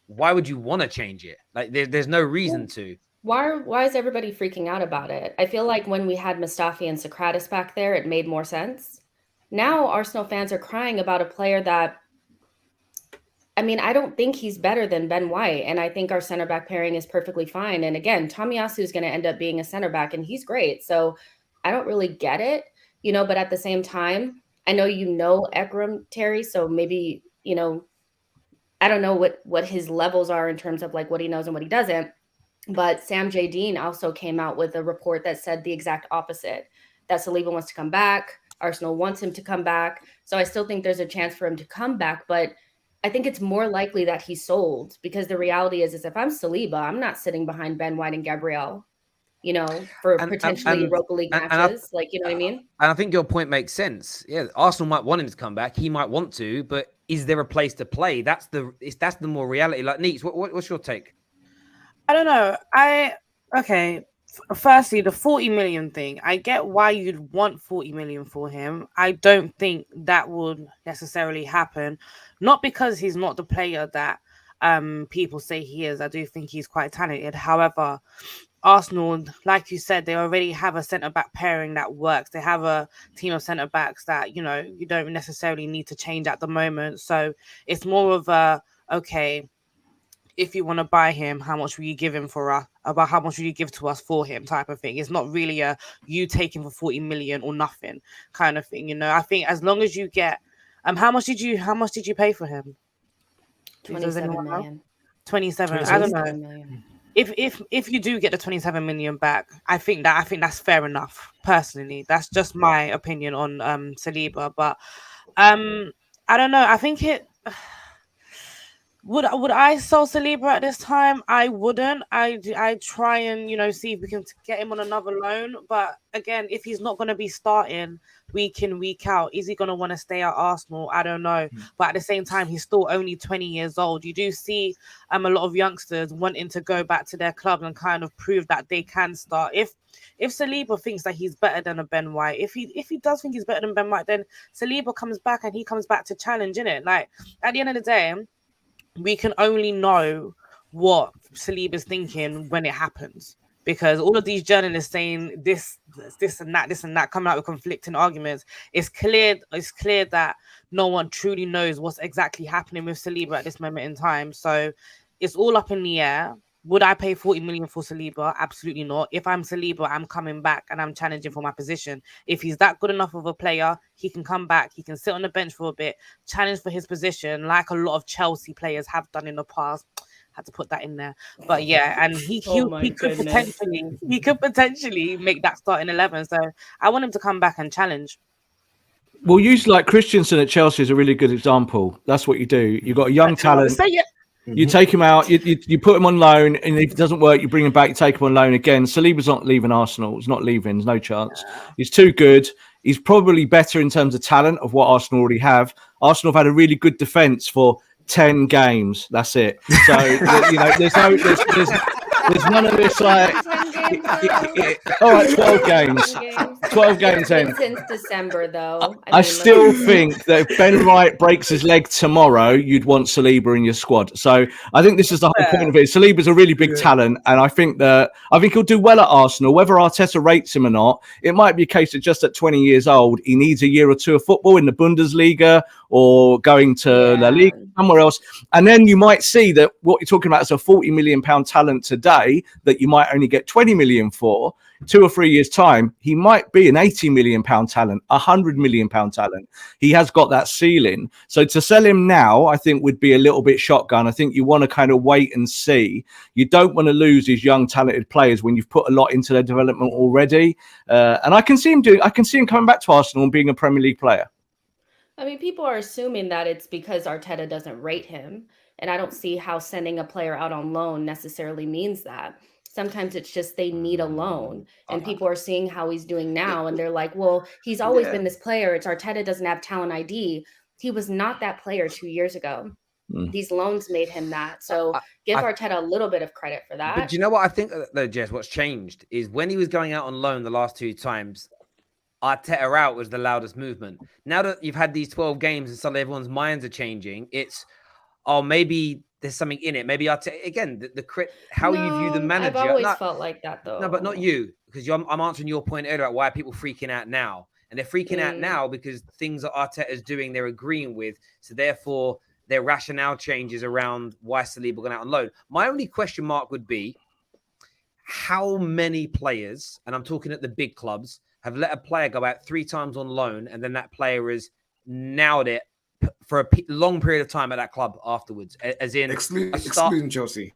why would you want to change it? There's no reason to. Why is everybody freaking out about it? I feel like when we had Mustafi and Socrates back there, it made more sense. Now Arsenal fans are crying about a player that, I don't think he's better than Ben White. And I think our center back pairing is perfectly fine. And again, Tomiyasu is going to end up being a center back and he's great. So I don't really get it, but at the same time, I know Ekram, Terry, so maybe, I don't know what his levels are in terms of what he knows and what he doesn't. But Sam J. Dean also came out with a report that said the exact opposite, that Saliba wants to come back. Arsenal wants him to come back. So I still think there's a chance for him to come back, but I think it's more likely that he's sold, because the reality is if I'm Saliba, I'm not sitting behind Ben White and Gabriel, you know, for potentially Europa League matches. Like, you know what I mean? And I think your point makes sense. Yeah, Arsenal might want him to come back. He might want to, but is there a place to play? That's the more reality. Like, Neats, what's your take? I don't know. Okay. Firstly, the 40 million thing. I get why you'd want 40 million for him. I don't think that would necessarily happen. Not because he's not the player that people say he is. I do think he's quite talented. However, Arsenal, like you said, they already have a centre-back pairing that works. They have a team of centre-backs that, you know, you don't necessarily need to change at the moment. So it's more of a, okay, if you want to buy him, how much will you give him for us? About how much will you give to us for him type of thing. It's not really a you taking for 40 million or nothing kind of thing. You know, I think as long as you get, how much did you pay for him? 27 million. 27. I don't know. Million. If you do get the 27 million back, I think that's fair enough. Personally, that's just my opinion on Saliba. But I don't know. I think it. Would I sell Saliba at this time? I wouldn't. I try and, you know, see if we can get him on another loan. But again, if he's not going to be starting week in, week out, is he going to want to stay at Arsenal? I don't know. But at the same time, he's still only 20 years old. You do see a lot of youngsters wanting to go back to their club and kind of prove that they can start. If Saliba thinks that he's better than a Ben White, if he does think he's better than Ben White, then Saliba comes back and he comes back to challenge, innit? Like, at the end of the day, we can only know what Saliba's thinking when it happens, because all of these journalists saying this and that, coming out with conflicting arguments. It's clear that no one truly knows what's exactly happening with Saliba at this moment in time. So it's all up in the air. Would I pay 40 million for Saliba? Absolutely not. If I'm Saliba, I'm coming back and I'm challenging for my position. If he's that good enough of a player, he can come back. He can sit on the bench for a bit, challenge for his position, like a lot of Chelsea players have done in the past. Had to put that in there. But yeah, and he could potentially make that starting 11. So I want him to come back and challenge. Well, usually like Christensen at Chelsea is a really good example. That's what you do. You've got a young talent. You take him out, you put him on loan, and if it doesn't work, you bring him back, you take him on loan again. Saliba's not leaving Arsenal. He's not leaving. There's no chance. He's too good. He's probably better in terms of talent of what Arsenal already have. Arsenal have had a really good defence for 10 games. That's it. So, you know, there's none of this like... all right, 12 games. 12 games in. Since December, though. I still think that if Ben White breaks his leg tomorrow, you'd want Saliba in your squad. So I think this is the whole point of it. Saliba's a really big talent, and I think he'll do well at Arsenal. Whether Arteta rates him or not, it might be a case that just at 20 years old, he needs a year or two of football in the Bundesliga or going to La Liga, somewhere else. And then you might see that what you're talking about is a £40 million talent today that you might only get 20 million for. 2 or 3 years' time, he might be an £80 million talent, £100 million talent. He has got that ceiling. So to sell him now, I think would be a little bit shotgun. I think you want to kind of wait and see. You don't want to lose these young, talented players when you've put a lot into their development already. And I can see him coming back to Arsenal and being a Premier League player. I mean, people are assuming that it's because Arteta doesn't rate him. And I don't see how sending a player out on loan necessarily means that. Sometimes it's just they need a loan, and people are seeing how he's doing now, and they're like, well, he's always been this player. It's Arteta doesn't have talent ID. He was not that player 2 years ago. These loans made him that. So give Arteta a little bit of credit for that. But do you know what I think, though, Jess? What's changed is when he was going out on loan the last 2 times, Arteta out was the loudest movement. Now that you've had these 12 games and suddenly everyone's minds are changing, it's, maybe there's something in it. Maybe again, how you view the manager. I've always felt like that, though. No, but not you, because I'm answering your point earlier about why are people freaking out now. And they're freaking out now because things that Arteta's doing, they're agreeing with. So therefore, their rationale changes around why Saliba going out on loan. My only question mark would be, how many players, and I'm talking at the big clubs, have let a player go out 3 times on loan, and then that player has nailed it for a long period of time at that club afterwards, as in excluding Chelsea.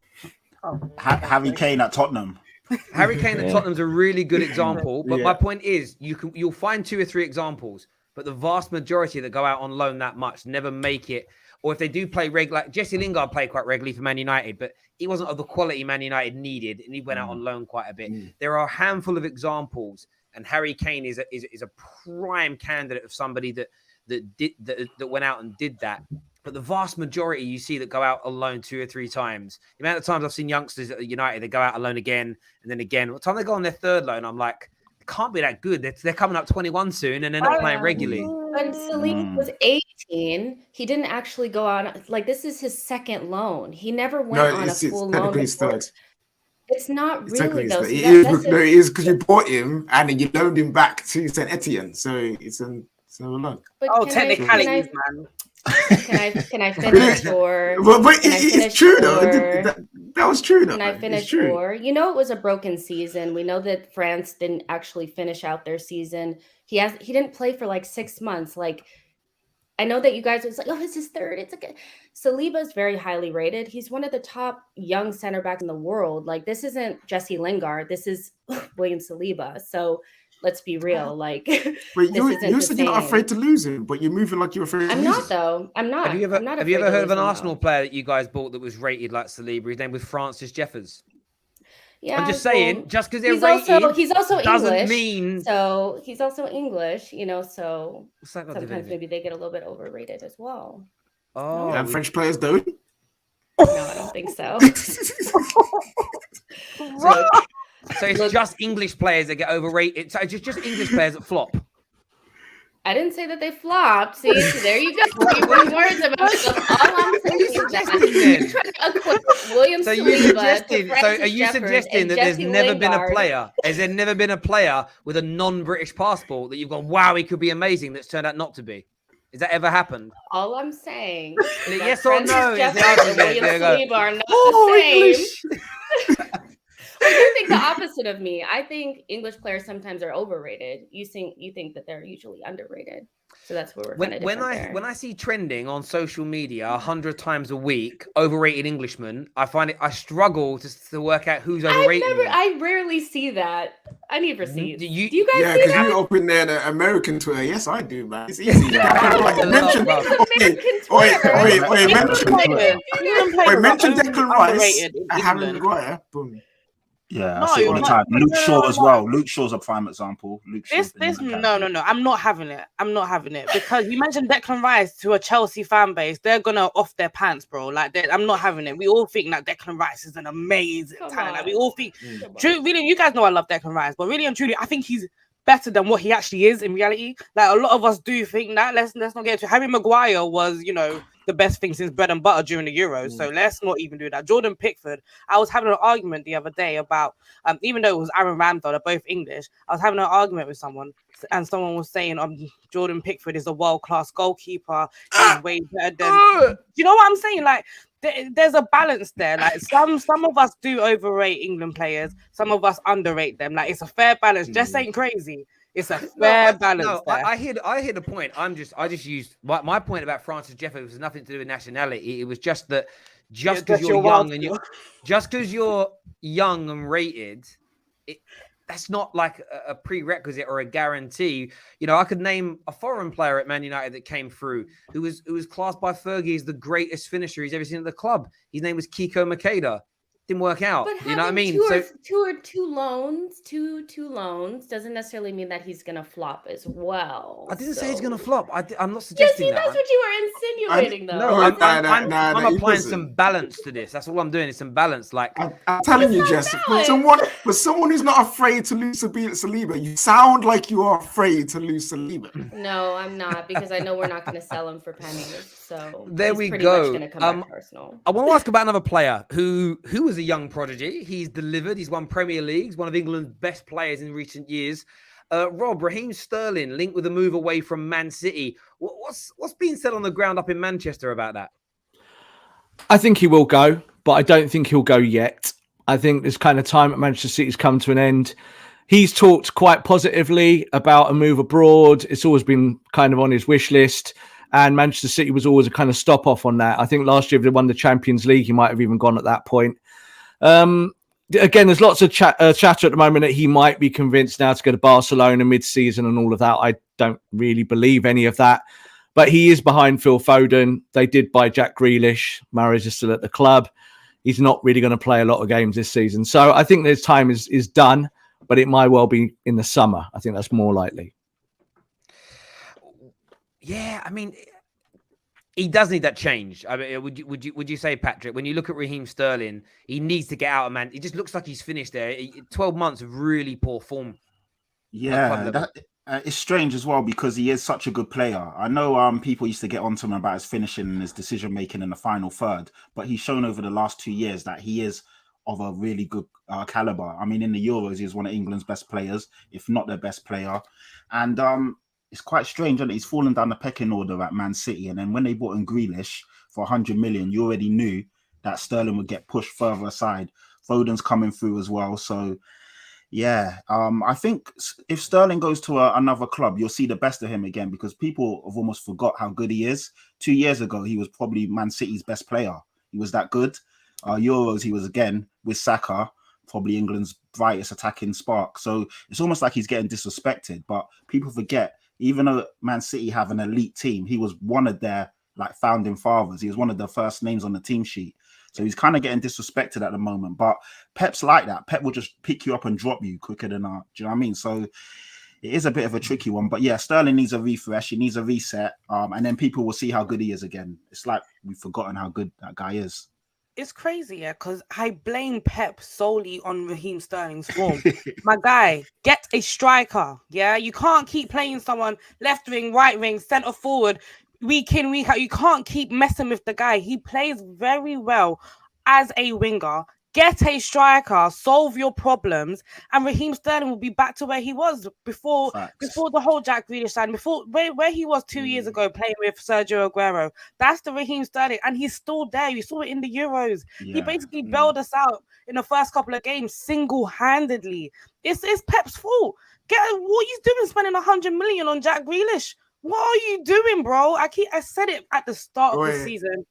Harry Kane at Tottenham. Harry Kane at Tottenham's a really good example, but my point is, you'll find 2 or 3 examples. but the vast majority that go out on loan that much never make it. Or if they do play regular, like Jesse Lingard played quite regularly for Man United, but he wasn't of the quality Man United needed, and he went out on loan quite a bit. There are a handful of examples, and Harry Kane is a prime candidate of somebody that went out and did that. But the vast majority you see that go out alone 2 or 3 times. The amount of times I've seen youngsters at United, they go out alone again and then again. By the time they go on their 3rd loan, I'm like, it can't be that good. They're coming up 21 soon and they're not playing regularly. When Saliba was 18, he didn't actually go out. Like, this is his 2nd loan. He never went on a full loan before. It's not really, though. It is because you bought him and then you loaned him back to St. Etienne. So it's a loan. Technicalities, man. Can I finish or? But it's true though. That was true though. Can I finish or? You know, it was a broken season. We know that France didn't actually finish out their season. He didn't play for like 6 months. Like, I know that you guys was like, oh, it's his 3rd. It's okay. Saliba is very highly rated. He's one of the top young center backs in the world. Like, this isn't Jesse Lingard. This is William Saliba. So. Let's be real. Like, wait, you said you're not afraid to lose him, but you're moving like you're afraid. I'm not, though. I'm not. Have you ever heard of an Arsenal player that you guys bought that was rated like Saliba? His name was Francis Jeffers. Yeah, I'm just saying, just because they're rated, he's also doesn't English. Mean so he's also English. You know, so sometimes maybe they get a little bit overrated as well. Oh, and French players don't. No, I don't think so. So it's just English players that get overrated. So it's just English players that flop. I didn't say that they flopped. See, there you go. You put words about it. All I'm saying is that you're trying to equate William Saliba are you suggesting that there's never been a player? Has there never been a player with a non-British passport that you've gone, wow, he could be amazing, that's turned out not to be? Has that ever happened? All I'm saying. Yes or no? William Saliba are not the same. I do think the opposite of me. I think English players sometimes are overrated. You think that they're usually underrated. So that's where we're when I see trending on social media 100 times a week, overrated Englishmen, I struggle to work out who's overrated. I rarely see that. I never see. Do you guys see that? Yeah, because you open there the American Twitter. Yes, I do, man. It's easy. Mention Declan Rice and Harry Maguire. Boom. Yeah, I see it all the time. Luke Shaw as well. Luke Shaw's a prime example. No. I'm not having it because you mentioned Declan Rice to a Chelsea fan base. They're gonna off their pants, bro. Like, I'm not having it. We all think that Declan Rice is an amazing talent. Like, we all think. Really, you guys know I love Declan Rice, but really and truly, I think he's better than what he actually is in reality. Like, a lot of us do think that. Let's not get into it. Harry Maguire was, the best thing since bread and butter during the Euros. So let's not even do that. Jordan Pickford, I was having an argument the other day about, even though it was Aaron Ramsdale, they're both English, I was having an argument with someone, and someone was saying, Jordan Pickford is a world-class goalkeeper. He's way better than... you know what I'm saying? Like, there's a balance there. Like, some of us do overrate England players. Some of us underrate them. Like, it's a fair balance. Just ain't crazy. It's a fair balance. No, I hear the point. I just used my point about Francis Jeffers was nothing to do with nationality. It was just that because you're young and you're young and rated, that's not like a prerequisite or a guarantee. I could name a foreign player at Man United that came through who was classed by Fergie as the greatest finisher he's ever seen at the club. His name was Kiko Makeda. Didn't work out. But you know what I mean? Two loans doesn't necessarily mean that he's gonna flop as well. I didn't say he's gonna flop. I'm not suggesting that's what you were insinuating, though. I'm applying some balance to this. That's all I'm doing. Is some balance. Like, I'm telling you, Jess, for someone who's not afraid to lose Saliba, you sound like you are afraid to lose Saliba. No, I'm not, because I know we're not going to sell him for pennies. So there we go. I want to ask about another player who was a young prodigy. He's delivered. He's won Premier Leagues. One of England's best players in recent years. Rob, Raheem Sterling linked with a move away from Man City. What's being said on the ground up in Manchester about that? I think he will go, but I don't think he'll go yet. I think this kind of time at Manchester City's come to an end. He's talked quite positively about a move abroad. It's always been kind of on his wish list. And Manchester City was always a kind of stop off on that. I think last year, if they won the Champions League, he might have even gone at that point. again, there's lots of chatter at the moment that he might be convinced now to go to Barcelona mid-season and all of that. I don't really believe any of that. But he is behind Phil Foden. They did buy Jack Grealish. Mahrez is still at the club. He's not really going to play a lot of games this season. So I think his time is done, but it might well be in the summer. I think that's more likely. Yeah, I mean, he does need that change. I mean, would you say, Patrick, when you look at Raheem Sterling, he needs to get out of Man. It just looks like he's finished there. 12 months of really poor form. Yeah, it's strange as well because he is such a good player. I know people used to get onto him about his finishing and his decision making in the final third, but he's shown over the last 2 years that he is of a really good caliber. I mean, in the Euros, he was one of England's best players, if not their best player. And it's quite strange, and he's fallen down the pecking order at Man City. And then when they bought in Grealish for 100 million, you already knew that Sterling would get pushed further aside. Foden's coming through as well. So, yeah, I think if Sterling goes to another club, you'll see the best of him again because people have almost forgot how good he is. 2 years ago, he was probably Man City's best player. He was that good. Euros, he was again with Saka, probably England's brightest attacking spark. So it's almost like he's getting disrespected. But people forget, even though Man City have an elite team, he was one of their founding fathers. He was one of the first names on the team sheet. So he's kind of getting disrespected at the moment. But Pep's like that. Pep will just pick you up and drop you quicker than do you know what I mean? So it is a bit of a tricky one. But yeah, Sterling needs a refresh. He needs a reset. And then people will see how good he is again. It's like we've forgotten how good that guy is. It's crazy, yeah, because I blame Pep solely on Raheem Sterling's form. My guy, get a striker, yeah? You can't keep playing someone left wing, right wing, centre forward, week in, week out. You can't keep messing with the guy. He plays very well as a winger. Get a striker, solve your problems, and Raheem Sterling will be back to where he was before the whole Jack Grealish sign, before where he was 2 years ago playing with Sergio Aguero. That's the Raheem Sterling, and he's still there. You saw it in the Euros. Yeah. He basically bailed us out in the first couple of games single-handedly. It's Pep's fault. What are you doing spending 100 million on Jack Grealish? What are you doing, bro? I said it at the start of the season.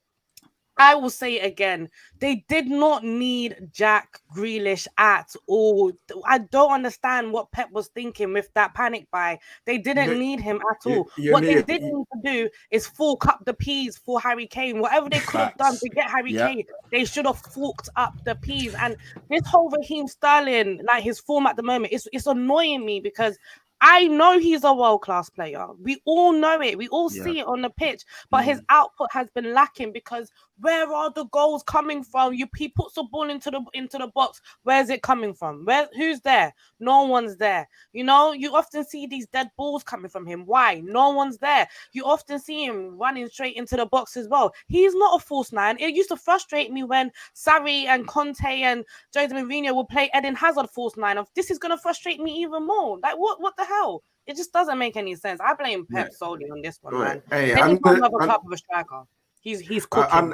I will say it again. They did not need Jack Grealish at all. I don't understand what Pep was thinking with that panic buy. They didn't need him at all. What they did need to do is fork up the peas for Harry Kane. Whatever they could have done to get Harry Kane, they should have forked up the peas. And this whole Raheem Sterling, his form at the moment, it's annoying me because I know he's a world-class player. We all know it. We all see it on the pitch. But his output has been lacking because where are the goals coming from? He puts the ball into the box. Where's it coming from? Who's there? No one's there. You know, you often see these dead balls coming from him. Why? No one's there. You often see him running straight into the box as well. He's not a false nine. It used to frustrate me when Sarri and Conte and Jose Mourinho would play Eden Hazard false nine. This is going to frustrate me even more. What the hell? It just doesn't make any sense. I blame Pep solely on this one, man. Hey, another club of a striker. He's cooking.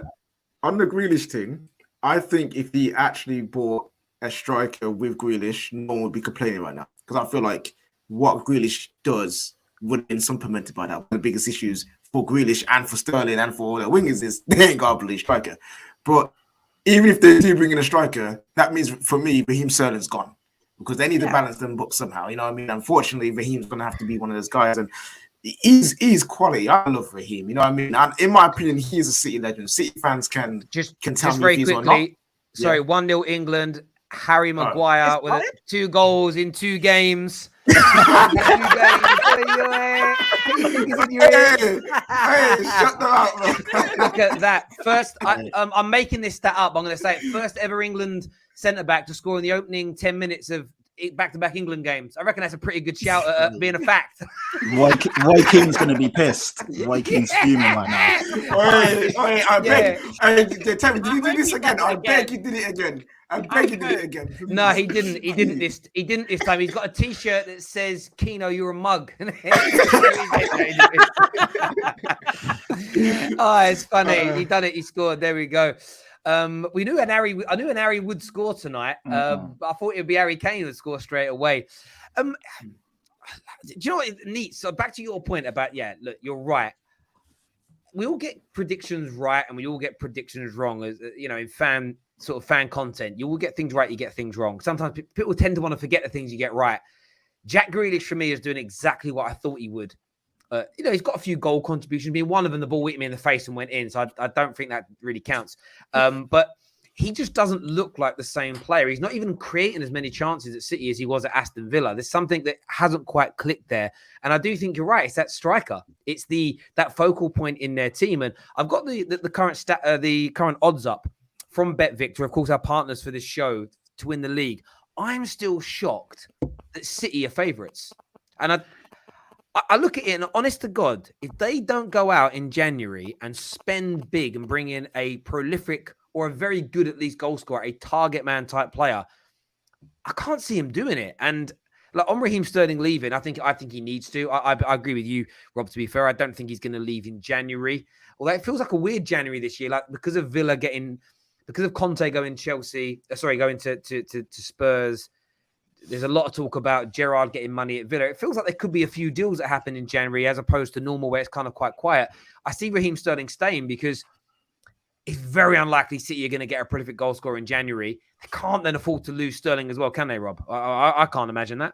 On the Grealish thing, I think if he actually bought a striker with Grealish, no one would be complaining right now. Because I feel like what Grealish does would have been supplemented by that. One of the biggest issues for Grealish and for Sterling and for all the wingers is they ain't got a bloody striker. But even if they do bring in a striker, that means for me, Raheem Sterling's gone. Because they need to balance them books somehow. You know what I mean? Unfortunately, Raheem's going to have to be one of those guys. And he's quality. I love Raheem. You know what I mean? And in my opinion, he is a City legend. City fans can tell me if he's or not. Sorry, 1-0 England. Harry Maguire with 2 goals in 2 games. Hey, shut them out, bro. Look at that. First, I'm making this stat up. I'm going to say it. First ever England centre-back to score in the opening 10 minutes of back-to-back England games. I reckon that's a pretty good shout at being a fact. Roy Keane's going to be pissed. Roy Keane's fuming right now. I beg. Tell me, did you do this again? I beg you did it again. I beg you did it again. Please. No, he didn't. He didn't this time. He's got a T-shirt that says "Keno, you're a mug." Oh, it's funny. He done it. He scored. There we go. I knew an Harry would score tonight. But I thought it would be Harry Kane who'd score straight away. Do you know what? Neat. So back to your point about look, you're right. We all get predictions right, and we all get predictions wrong. As you know, in fan sort of fan content. You will get things right, you get things wrong. Sometimes people tend to want to forget the things you get right. Jack Grealish, for me, is doing exactly what I thought he would. He's got a few goal contributions. Being one of them, the ball hit me in the face and went in. So I don't think that really counts. But he just doesn't look like the same player. He's not even creating as many chances at City as he was at Aston Villa. There's something that hasn't quite clicked there. And I do think you're right. It's that striker. It's that focal point in their team. And I've got the current odds up from BetVictor, of course, our partners for this show, to win the league. I'm still shocked that City are favourites. And I look at it, and honest to God, if they don't go out in January and spend big and bring in a prolific or a very good, at least, goal scorer, a target man type player, I can't see him doing it. And like on Raheem Sterling leaving, I think he needs to. I agree with you, Rob, to be fair. I don't think he's going to leave in January. Although it feels like a weird January this year, like because of Conte going going to Spurs. There's a lot of talk about Gerrard getting money at Villa. It feels like there could be a few deals that happen in January as opposed to normal where it's kind of quite quiet. I see Raheem Sterling staying because it's very unlikely City are going to get a prolific goal scorer in January. They can't then afford to lose Sterling as well, can they, Rob? I can't imagine that.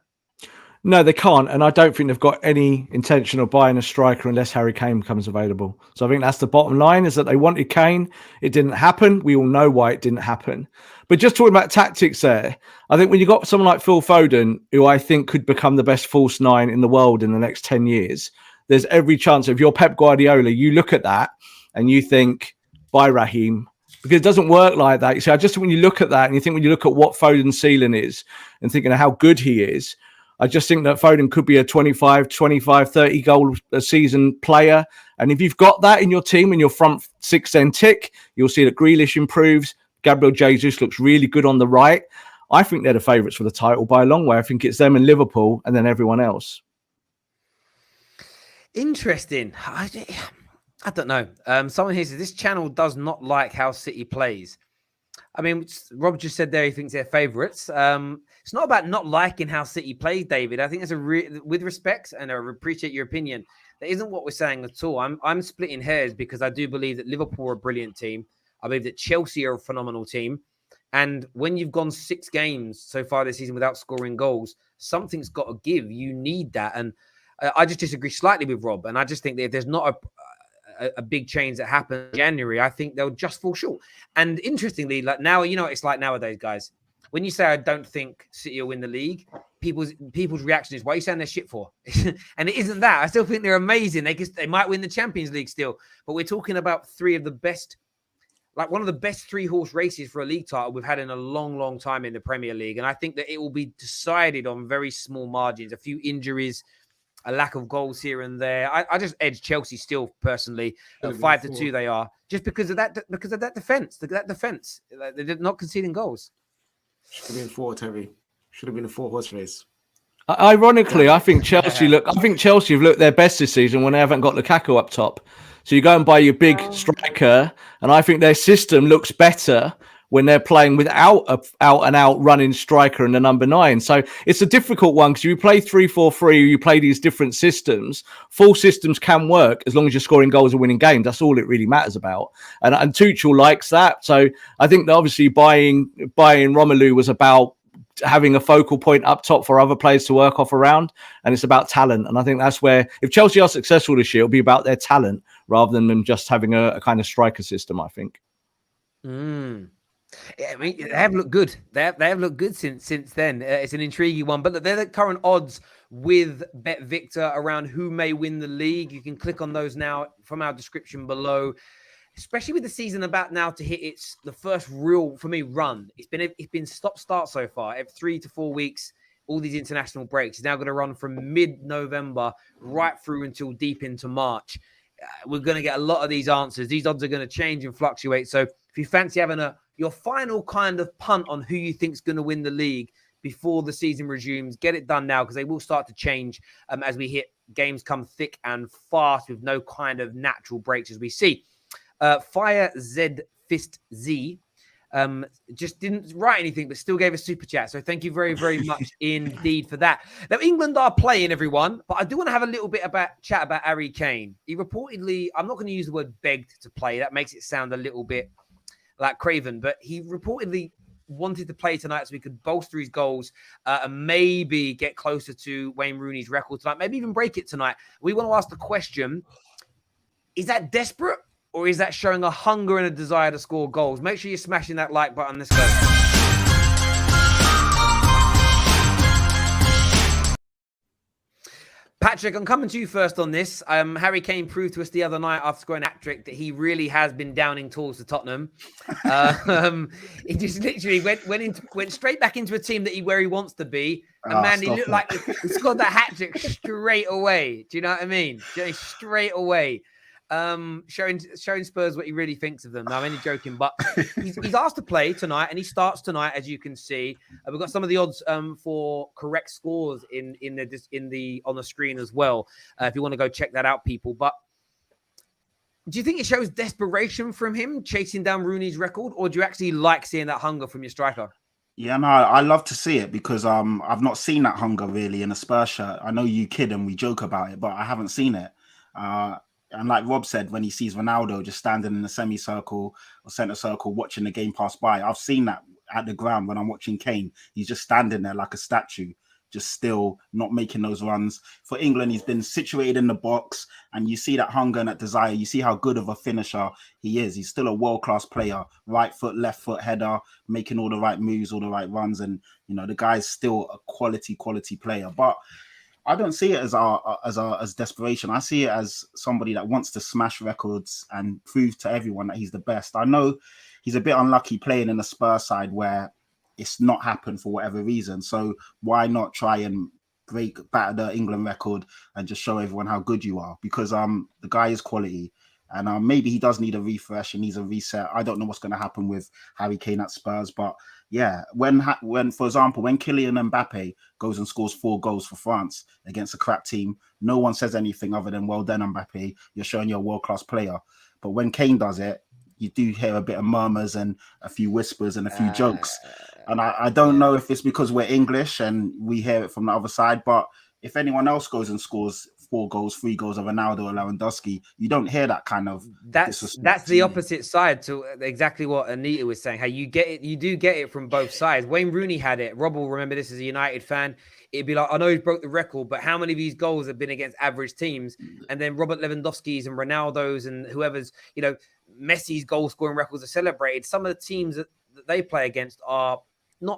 No, they can't. And I don't think they've got any intention of buying a striker unless Harry Kane becomes available. So I think that's the bottom line, is that they wanted Kane. It didn't happen. We all know why it didn't happen. But just talking about tactics there, I think when you got someone like Phil Foden, who I think could become the best false nine in the world in the next 10 years, there's every chance. If you're Pep Guardiola, you look at that and you think, buy Raheem. Because it doesn't work like that. You see, I just think when you look at that and you think when you look at what Foden's ceiling is and thinking of how good he is, I just think that Foden could be a 25, 30 goal a season player. And if you've got that in your team and your front six then tick, you'll see that Grealish improves. Gabriel Jesus looks really good on the right. I think they're the favourites for the title by a long way. I think it's them and Liverpool and then everyone else. Interesting. I don't know. Someone here says this channel does not like how City plays. I mean, Rob just said there he thinks they're favourites. It's not about not liking how City plays, David. I think it's with respect, and I appreciate your opinion. That isn't what we're saying at all. I'm splitting hairs because I do believe that Liverpool are a brilliant team. I believe that Chelsea are a phenomenal team. And when you've gone 6 games so far this season without scoring goals, something's got to give. You need that. And I just disagree slightly with Rob. And I just think that if there's not a big change that happened in January, I think they'll just fall short. And interestingly, like now, you know what it's like nowadays, guys. When you say I don't think City will win the league, people's reaction is, why are you saying they're shit for? And it isn't that. I still think they're amazing. They might win the Champions League still. But we're talking about 3 of the best, like one of the best 3-horse races for a league title we've had in a long, long time in the Premier League. And I think that it will be decided on very small margins, a few injuries, a lack of goals here and there. I just edge Chelsea still personally. 5-2 they are, just because of that defense. That defense, they're not conceding goals. Should have been 4, Terry. Should have been a 4-horse race. Ironically, I think Chelsea have looked their best this season when they haven't got Lukaku up top. So you go and buy your big striker, and I think their system looks better when they're playing without a out-and-out running striker and the number 9. So it's a difficult one because you play 3-4-3, you play these different systems. Full systems can work as long as you're scoring goals and winning games. That's all it really matters about. And Tuchel likes that. So I think that obviously buying Romelu was about having a focal point up top for other players to work off around, and it's about talent. And I think that's where, if Chelsea are successful this year, it'll be about their talent rather than them just having a kind of striker system, I think. Yeah, I mean, they have looked good. They have looked good since then. It's an intriguing one. But they're the current odds with BetVictor around who may win the league. You can click on those now from our description below. Especially with the season about now to hit the first real, for me, run. It's been stop-start so far. Every 3 to 4 weeks, all these international breaks. It's now going to run from mid-November right through until deep into March. We're going to get a lot of these answers. These odds are going to change and fluctuate. So if you fancy having your final kind of punt on who you think is going to win the league before the season resumes, get it done now, because they will start to change as we hit games come thick and fast with no kind of natural breaks as we see. Fire Z Fist Z just didn't write anything, but still gave a super chat. So thank you very, very much indeed for that. Now, England are playing, everyone, but I do want to have a little bit chat about Harry Kane. He reportedly, I'm not going to use the word begged to play. That makes it sound a little bit like Craven, but he reportedly wanted to play tonight so he could bolster his goals and maybe get closer to Wayne Rooney's record tonight, maybe even break it tonight. We want to ask the question, is that desperate or is that showing a hunger and a desire to score goals? Make sure you're smashing that like button. Let's go. Patrick, I'm coming to you first on this. Harry Kane proved to us the other night after scoring a hat-trick that he really has been downing tools to Tottenham. He just literally went straight back into a team where he wants to be. And man, he looked like he scored that hat-trick straight away. Do you know what I mean? Straight away. Showing Spurs what he really thinks of them. Now, I'm only joking, but he's asked to play tonight, and he starts tonight, as you can see. We've got some of the odds for correct scores on the screen as well. If you want to go check that out, people. But do you think it shows desperation from him chasing down Rooney's record, or do you actually like seeing that hunger from your striker? Yeah, no, I love to see it because I've not seen that hunger really in a Spurs shirt. I know you kid and we joke about it, but I haven't seen it. And like Rob said, when he sees Ronaldo just standing in a semicircle or center circle watching the game pass by, I've seen that at the ground when I'm watching Kane. He's just standing there like a statue, just still not making those runs. For England, he's been situated in the box, and you see that hunger and that desire. You see how good of a finisher he is. He's still a world-class player, right foot, left foot header, making all the right moves, all the right runs. And, you know, the guy's still a quality player. But I don't see it as desperation. I see it as somebody that wants to smash records and prove to everyone that he's the best. I know he's a bit unlucky playing in the Spurs side where it's not happened for whatever reason. So why not try and batter the England record and just show everyone how good you are? Because the guy is quality. And maybe he does need a refresh and needs a reset. I don't know what's going to happen with Harry Kane at Spurs, but yeah, when for example, when Kylian Mbappe goes and scores 4 goals for France against a crap team, no one says anything other than, well done, Mbappe, you're showing you're a world-class player. But when Kane does it, you do hear a bit of murmurs and a few whispers and a few jokes. And I don't know if it's because we're English and we hear it from the other side, but if anyone else goes and scores 4 goals, 3 goals of Ronaldo or Lewandowski, you don't hear that kind of. That's the opposite side to exactly what Anita was saying. How you get it, you do get it from both sides. Wayne Rooney had it. Rob will remember this as a United fan. It'd be like, I know he broke the record, but how many of these goals have been against average teams? And then Robert Lewandowski's and Ronaldo's and whoever's, you know, Messi's goal scoring records are celebrated. Some of the teams that they play against are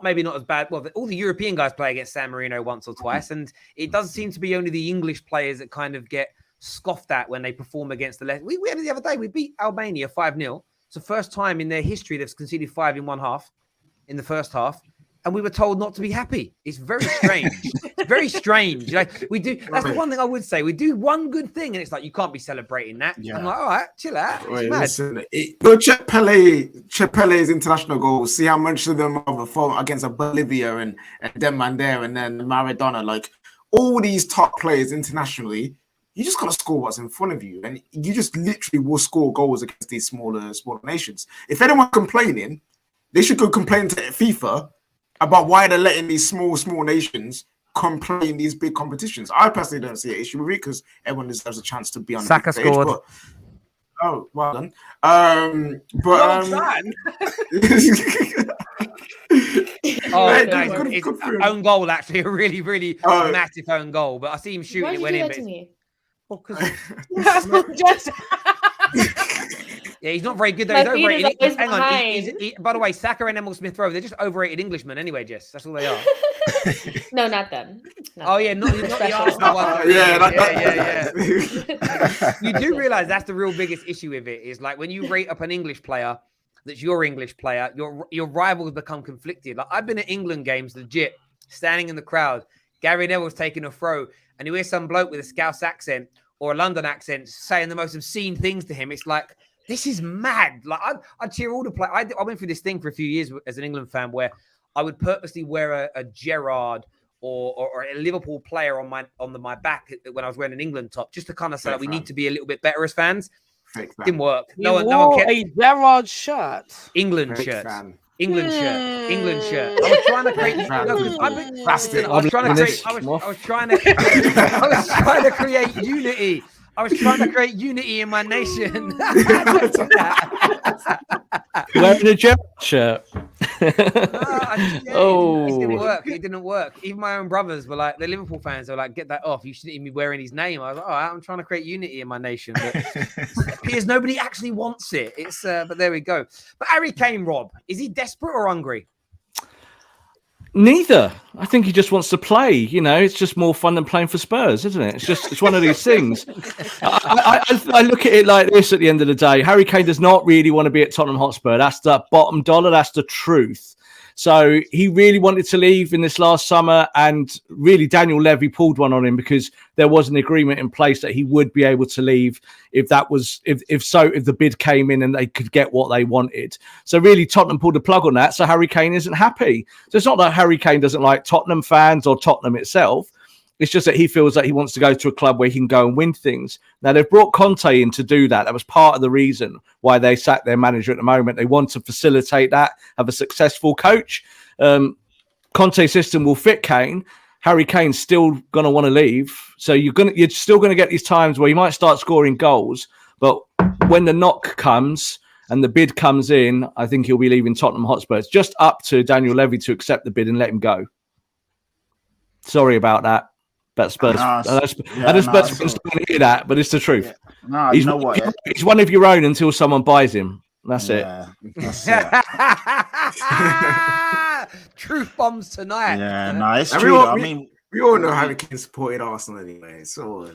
maybe not as bad. Well, all the European guys play against San Marino once or twice, and it does seem to be only the English players that kind of get scoffed at when they perform against the left. We had it the other day. We beat Albania 5-0. It's the first time in their history they've conceded 5 in the first half, and we were told not to be happy. It's very strange. It's very strange. Like we do. That's the one thing I would say. We do one good thing, and it's like you can't be celebrating that. Yeah. I'm like, all right, chill out. Wait, listen, go check Pele's international goals. See how much of them are performed against Bolivia and them and there, and then Maradona. Like all these top players internationally, you just gotta score what's in front of you, and you just literally will score goals against these smaller nations. If anyone's complaining, they should go complain to FIFA about why they're letting these small nations play in these big competitions. I personally don't see an issue with it because everyone deserves a chance to be on Saka the stage. scored. But, oh, well done. It's own goal, actually. A really, really massive own goal. But I see him shooting it when in. Well, because yeah, he's not very good though. He's overrated. Hang on. By the way, Saka and Emil Smith-Rowe, they're just overrated Englishmen anyway, Jess. That's all they are. No, not them. Oh, yeah, not the Arsenal one. Yeah. You do realise that's the real biggest issue with it, is like when you rate up an English player that's your English player, your rivals become conflicted. Like I've been at England games, legit, standing in the crowd. Gary Neville's taking a throw, and you hear some bloke with a Scouse accent or a London accent saying the most obscene things to him. It's like, this is mad. Like I cheer all the players. I went through this thing for a few years as an England fan where I would purposely wear a Gerrard or a Liverpool player on my back when I was wearing an England top, just to kind of say that we need to be a little bit better as fans. Didn't work. No one kept a Gerrard shirt. England shirt. England shirt. I was trying to create. I was trying to create unity. I was trying to create unity in my nation. Wearing a German shirt. It didn't Oh, work. It didn't work. Even my own brothers were like, the Liverpool fans were like, get that off. You shouldn't even be wearing his name. I was like, all right, I'm trying to create unity in my nation. But it appears nobody actually wants it. It's but there we go. But Harry Kane, Rob, is he desperate or hungry? neither. I think he just wants to play. You know, it's just more fun than playing for Spurs, isn't it? It's one of these things. I look at it like this at the end of the day. Harry Kane does not really want to be at Tottenham Hotspur. That's the bottom dollar. That's the truth. So he really wanted to leave in this last summer, and really Daniel Levy pulled one on him because there was an agreement in place that he would be able to leave if the bid came in and they could get what they wanted. So really Tottenham pulled the plug on that. So Harry Kane isn't happy. So it's not that Harry Kane doesn't like Tottenham fans or Tottenham itself. It's just that he feels that he wants to go to a club where he can go and win things. Now, they've brought Conte in to do that. That was part of the reason why they sacked their manager at the moment. They want to facilitate that, have a successful coach. Conte's system will fit Kane. Harry Kane's still going to want to leave. So you're still going to get these times where you might start scoring goals. But when the knock comes and the bid comes in, I think he'll be leaving Tottenham Hotspur. It's just up to Daniel Levy to accept the bid and let him go. Sorry about that. But Spurs, Spurs don't hear that, but it's the truth. Yeah. You know what? He's one of your own until someone buys him. That's it. That's it. Truth bombs tonight. Yeah, it's true. I mean, we all know Harry Kane supported Arsenal anyway. So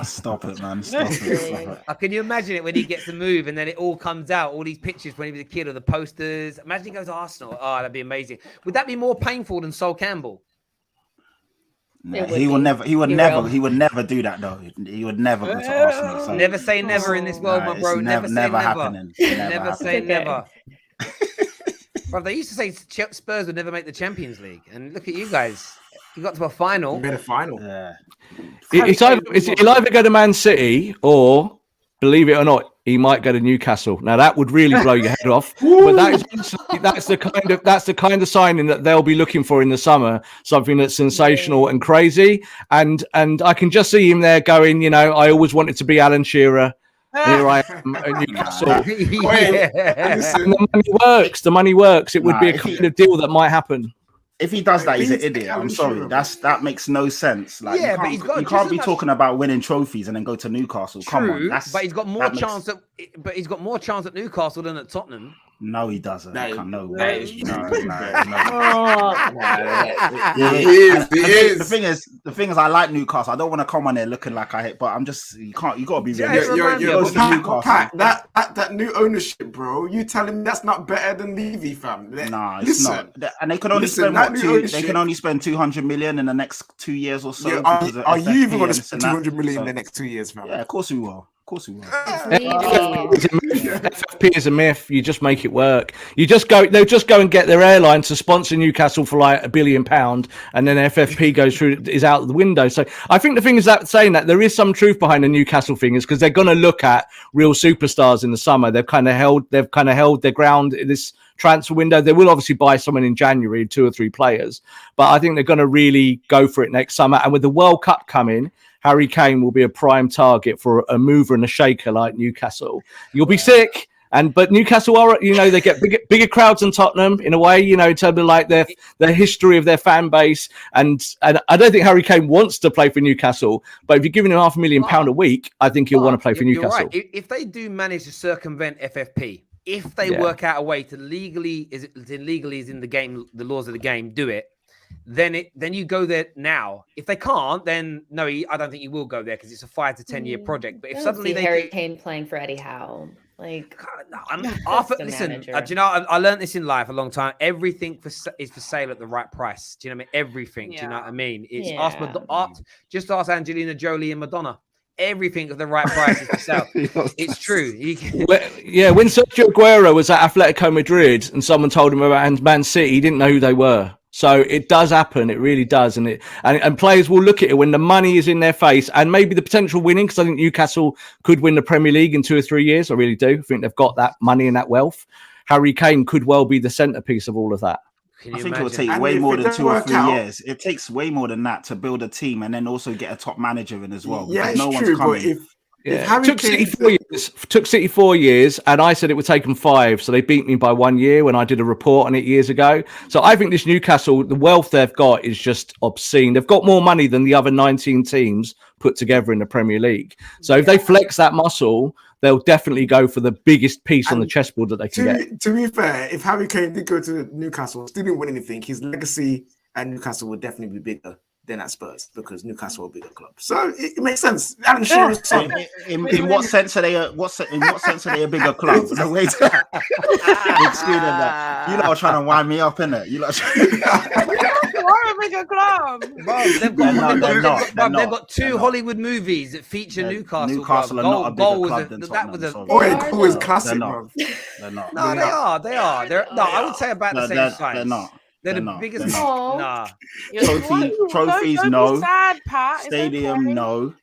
stop it, man. Stop it. Can you imagine it when he gets the move and then it all comes out, all these pictures when he was a kid or the posters? Imagine he goes to Arsenal. Oh, that'd be amazing. Would that be more painful than Sol Campbell? No, he would never do that though. He would never go to Arsenal. So. Never say never in this world, my bro. Never say never. Happening. Never say never. Bro, they used to say Spurs would never make the Champions League, and look at you guys. You got to a final. You made a final. Yeah. He'll either go to Man City or, believe it or not, he might go to Newcastle. Now that would really blow your head off. But that's the kind of signing that they'll be looking for in the summer. Something that's sensational and crazy. And I can just see him there going, you know, I always wanted to be Alan Shearer. Here I am at Newcastle. The money works. It would be a kind of deal that might happen. If he does that, he's an idiot. I'm sorry. That makes no sense. Like, you can't be talking about winning trophies and then go to Newcastle. True, come on, but he's got more chance at Newcastle than at Tottenham. No, he doesn't. No. No. He is. The thing is, I like Newcastle. I don't want to come on there looking like I hate, but I'm just you got to be realistic. That new ownership, bro. You telling me that's not better than Levy, fam? Nah, it's not. And they can only spend They can only spend 200 million in the next 2 years or so. Yeah, are you even going to spend 200 million in the next 2 years, fam? Yeah, of course we will. FFP is a myth. You just make it work. They'll just go and get their airline to sponsor Newcastle for like £1 billion, and then FFP is out the window. So I think the thing is that saying that there is some truth behind the Newcastle thing is because they're going to look at real superstars in the summer. They've kind of held their ground in this transfer window. They will obviously buy someone in January, 2 or 3 players, but I think they're going to really go for it next summer. And with the World Cup coming, Harry Kane will be a prime target for a mover and a shaker like Newcastle. You'll be sick, but Newcastle are, they get bigger crowds than Tottenham in a way, in terms of like their history of their fan base. And I don't think Harry Kane wants to play for Newcastle, but if you're giving him £500,000 a week, I think he'll want to play for Newcastle. Right. If they do manage to circumvent FFP, if they work out a way to legally is in the game, the laws of the game, do it. Then you go there now. If they can't, then no, I don't think you will go there because it's a 5 to 10 year project. But if suddenly Harry Kane playing for Eddie Howe, like listen, do you know? I learned this in life a long time. Everything is for sale at the right price. Do you know what I mean? Everything. Do you know what I mean? It's just ask Angelina Jolie and Madonna. Everything at the right price is for sale. It's true. When Sergio Aguero was at Atletico Madrid and someone told him about Man City, he didn't know who they were. So it does happen. It really does. And players will look at it when the money is in their face and maybe the potential winning, because I think Newcastle could win the Premier League in 2 or 3 years. I really do. I think they've got that money and that wealth. Harry Kane could well be the centerpiece of all of that. I think it will take way more than 2 or 3 years. It takes way more than that to build a team and then also get a top manager in as well. Yeah, it's true. But If Yeah. Harry Took Kane City 4 years, and I said it would take them 5. So they beat me by 1 year when I did a report on it years ago. So I think this Newcastle, the wealth they've got is just obscene. They've got more money than the other 19 teams put together in the Premier League. So if they flex that muscle, they'll definitely go for the biggest piece on the chessboard that they can get. To be fair, if Harry Kane did go to Newcastle, still didn't win anything, his legacy at Newcastle would definitely be bigger than at Spurs because Newcastle are a bigger club. So it makes sense. Alan Shearer's son. In what sense are they? In what sense are they a bigger club? The way to excluding that. You lot are trying to wind me up, innit? You lot. We're a bigger club. They've got 2 Hollywood movies that feature Newcastle. Newcastle are not a bigger club than Tottenham. Goal was classic, bro. They're not. No, they are. No, I would say about the same size. They're not. They're the biggest. Nah. Trophies, no. Sad, Pat. Stadium, no.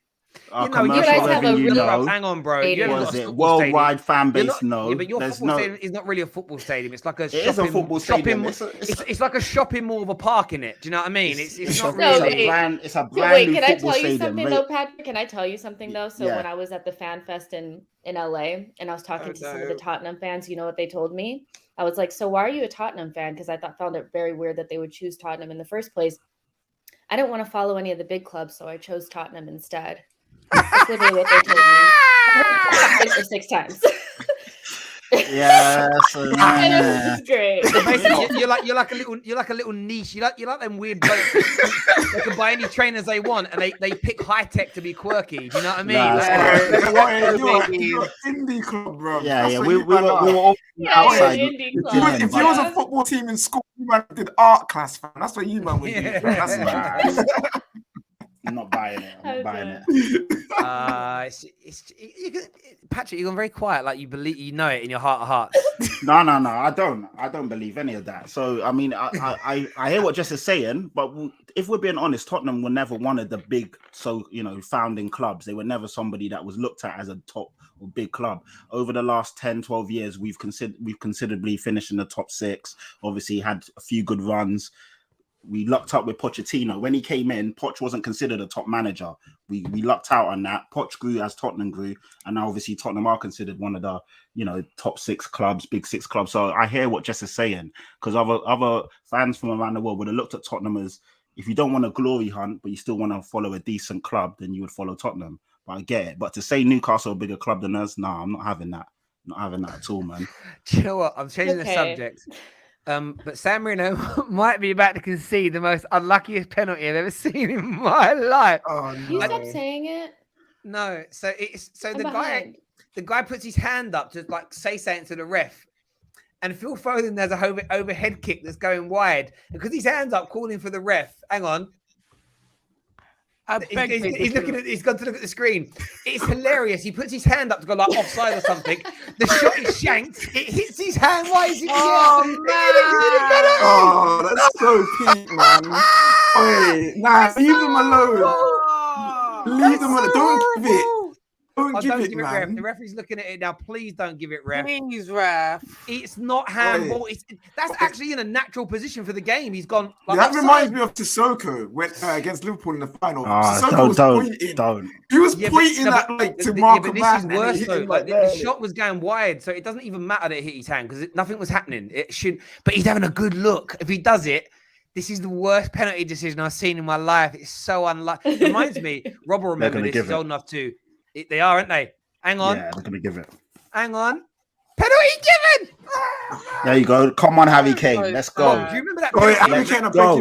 You Commercial guys have a revenue, really no. Hang on, bro. Stadium. You What is haven't got a it? football Worldwide stadium. fan base, no. Yeah, but your There's football no. stadium is not really a football stadium. It's like a It is a football stadium. It's like a shopping mall with a park in it. Do you know what I mean? It's not No, really. It's a brand Wait, new can I football tell you stadium. something though, Patrick? Can I tell you something though? So Yeah. when I was at the Fan Fest in LA and I was talking to some of the Tottenham fans, you know what they told me? I was like, so why are you a Tottenham fan? Because I found it very weird that they would choose Tottenham in the first place. I didn't want to follow any of the big clubs, so I chose Tottenham instead. That's literally what they told me. I heard it 5 or 6 times. Yes. And it was great. So basically, you're like a little niche. You like them weird blokes. They can buy any trainers they want, and they pick high tech to be quirky. Do you know what I mean? You're indie club, bro. Yeah. We were all outside. If you was a football team in school, you man did art class, fam. That's what you man would do. That's I'm not buying it. I'm not buying it. Patrick, you're very quiet. Like you believe, you know it in your heart of hearts. No. I don't believe any of that. So I mean, I hear what Jess is saying, but if we're being honest, Tottenham were never one of the big, founding clubs. They were never somebody that was looked at as a top or big club. Over the last 10, 12 years, we've considerably finished in the top 6. Obviously, had a few good runs. We lucked up with Pochettino. When he came in, Poch wasn't considered a top manager. We lucked out on that. Poch grew as Tottenham grew, and now obviously Tottenham are considered one of the top 6 clubs, big 6 clubs. So I hear what Jess is saying, because other fans from around the world would have looked at Tottenham as, if you don't want a glory hunt but you still want to follow a decent club, then you would follow Tottenham. But I get it. But to say Newcastle a bigger club than us, nah, I'm not having that. Not having that at all, man. Do you know what? I'm changing the subject. But San Marino might be about to concede the most unluckiest penalty I've ever seen in my life. Oh, no. You stop saying it. No, the guy puts his hand up to say something to the ref, and Phil Foden has a overhead kick that's going wide, and because his hand's up calling for the ref. Hang on. He's gone to look at the screen. It's hilarious. He puts his hand up to go offside or something. The shot is shanked. It hits his hand. Why is he? Oh, that's so peak, man. Leave them alone. Leave them alone. Don't give it. Don't give it, man. Ref. The referee's looking at it now. Please don't give it, ref. Please, ref. It's not handball. That's actually in a natural position for the game. He's gone. That reminds me of Sissoko when against Liverpool in the final. Don't. He was pointing to Marco This is worse though. The shot was going wide, so it doesn't even matter that it hit his hand because nothing was happening. It should, but he's having a good look. If he does it. This is the worst penalty decision I've seen in my life. It's so unlucky. It reminds me, Rob will remember this. He's old enough too. They are, aren't they? Hang on. Yeah, they're going to give it. Hang on. Penalty given! There you go. Come on, Harry Kane. Let's go. Rob, do you remember that penalty? Harry Kane, Rob, do you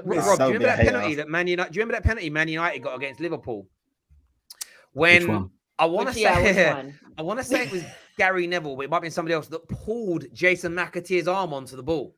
remember that penalty that Man United? Do you remember that penalty Man United got against Liverpool? When I want to say it was Gary Neville, but it might be somebody else that pulled Jason McAteer's arm onto the ball.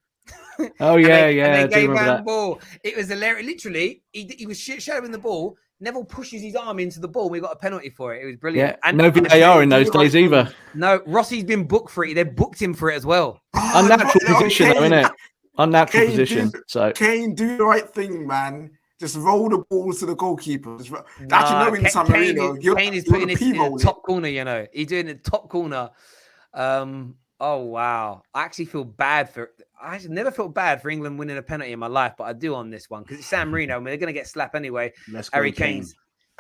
Oh yeah, and they gave him ball. It was hilarious. Literally, he was shadowing the ball. Neville pushes his arm into the ball. We got a penalty for it. It was brilliant. Yeah, and no VAR in those days either. No, Rossi's been booked for it. They booked him for it as well. Unnatural position, though, isn't it? Unnatural position. Kane, do the right thing, man. Just roll the balls to the goalkeeper. Actually, in San Marino, Kane is putting it in the top corner. You know, he's doing the top corner. Oh wow! I actually feel bad for. I never felt bad for England winning a penalty in my life, but I do on this one because it's San Marino. I mean, they're going to get slapped anyway. Let's go, Harry Kane.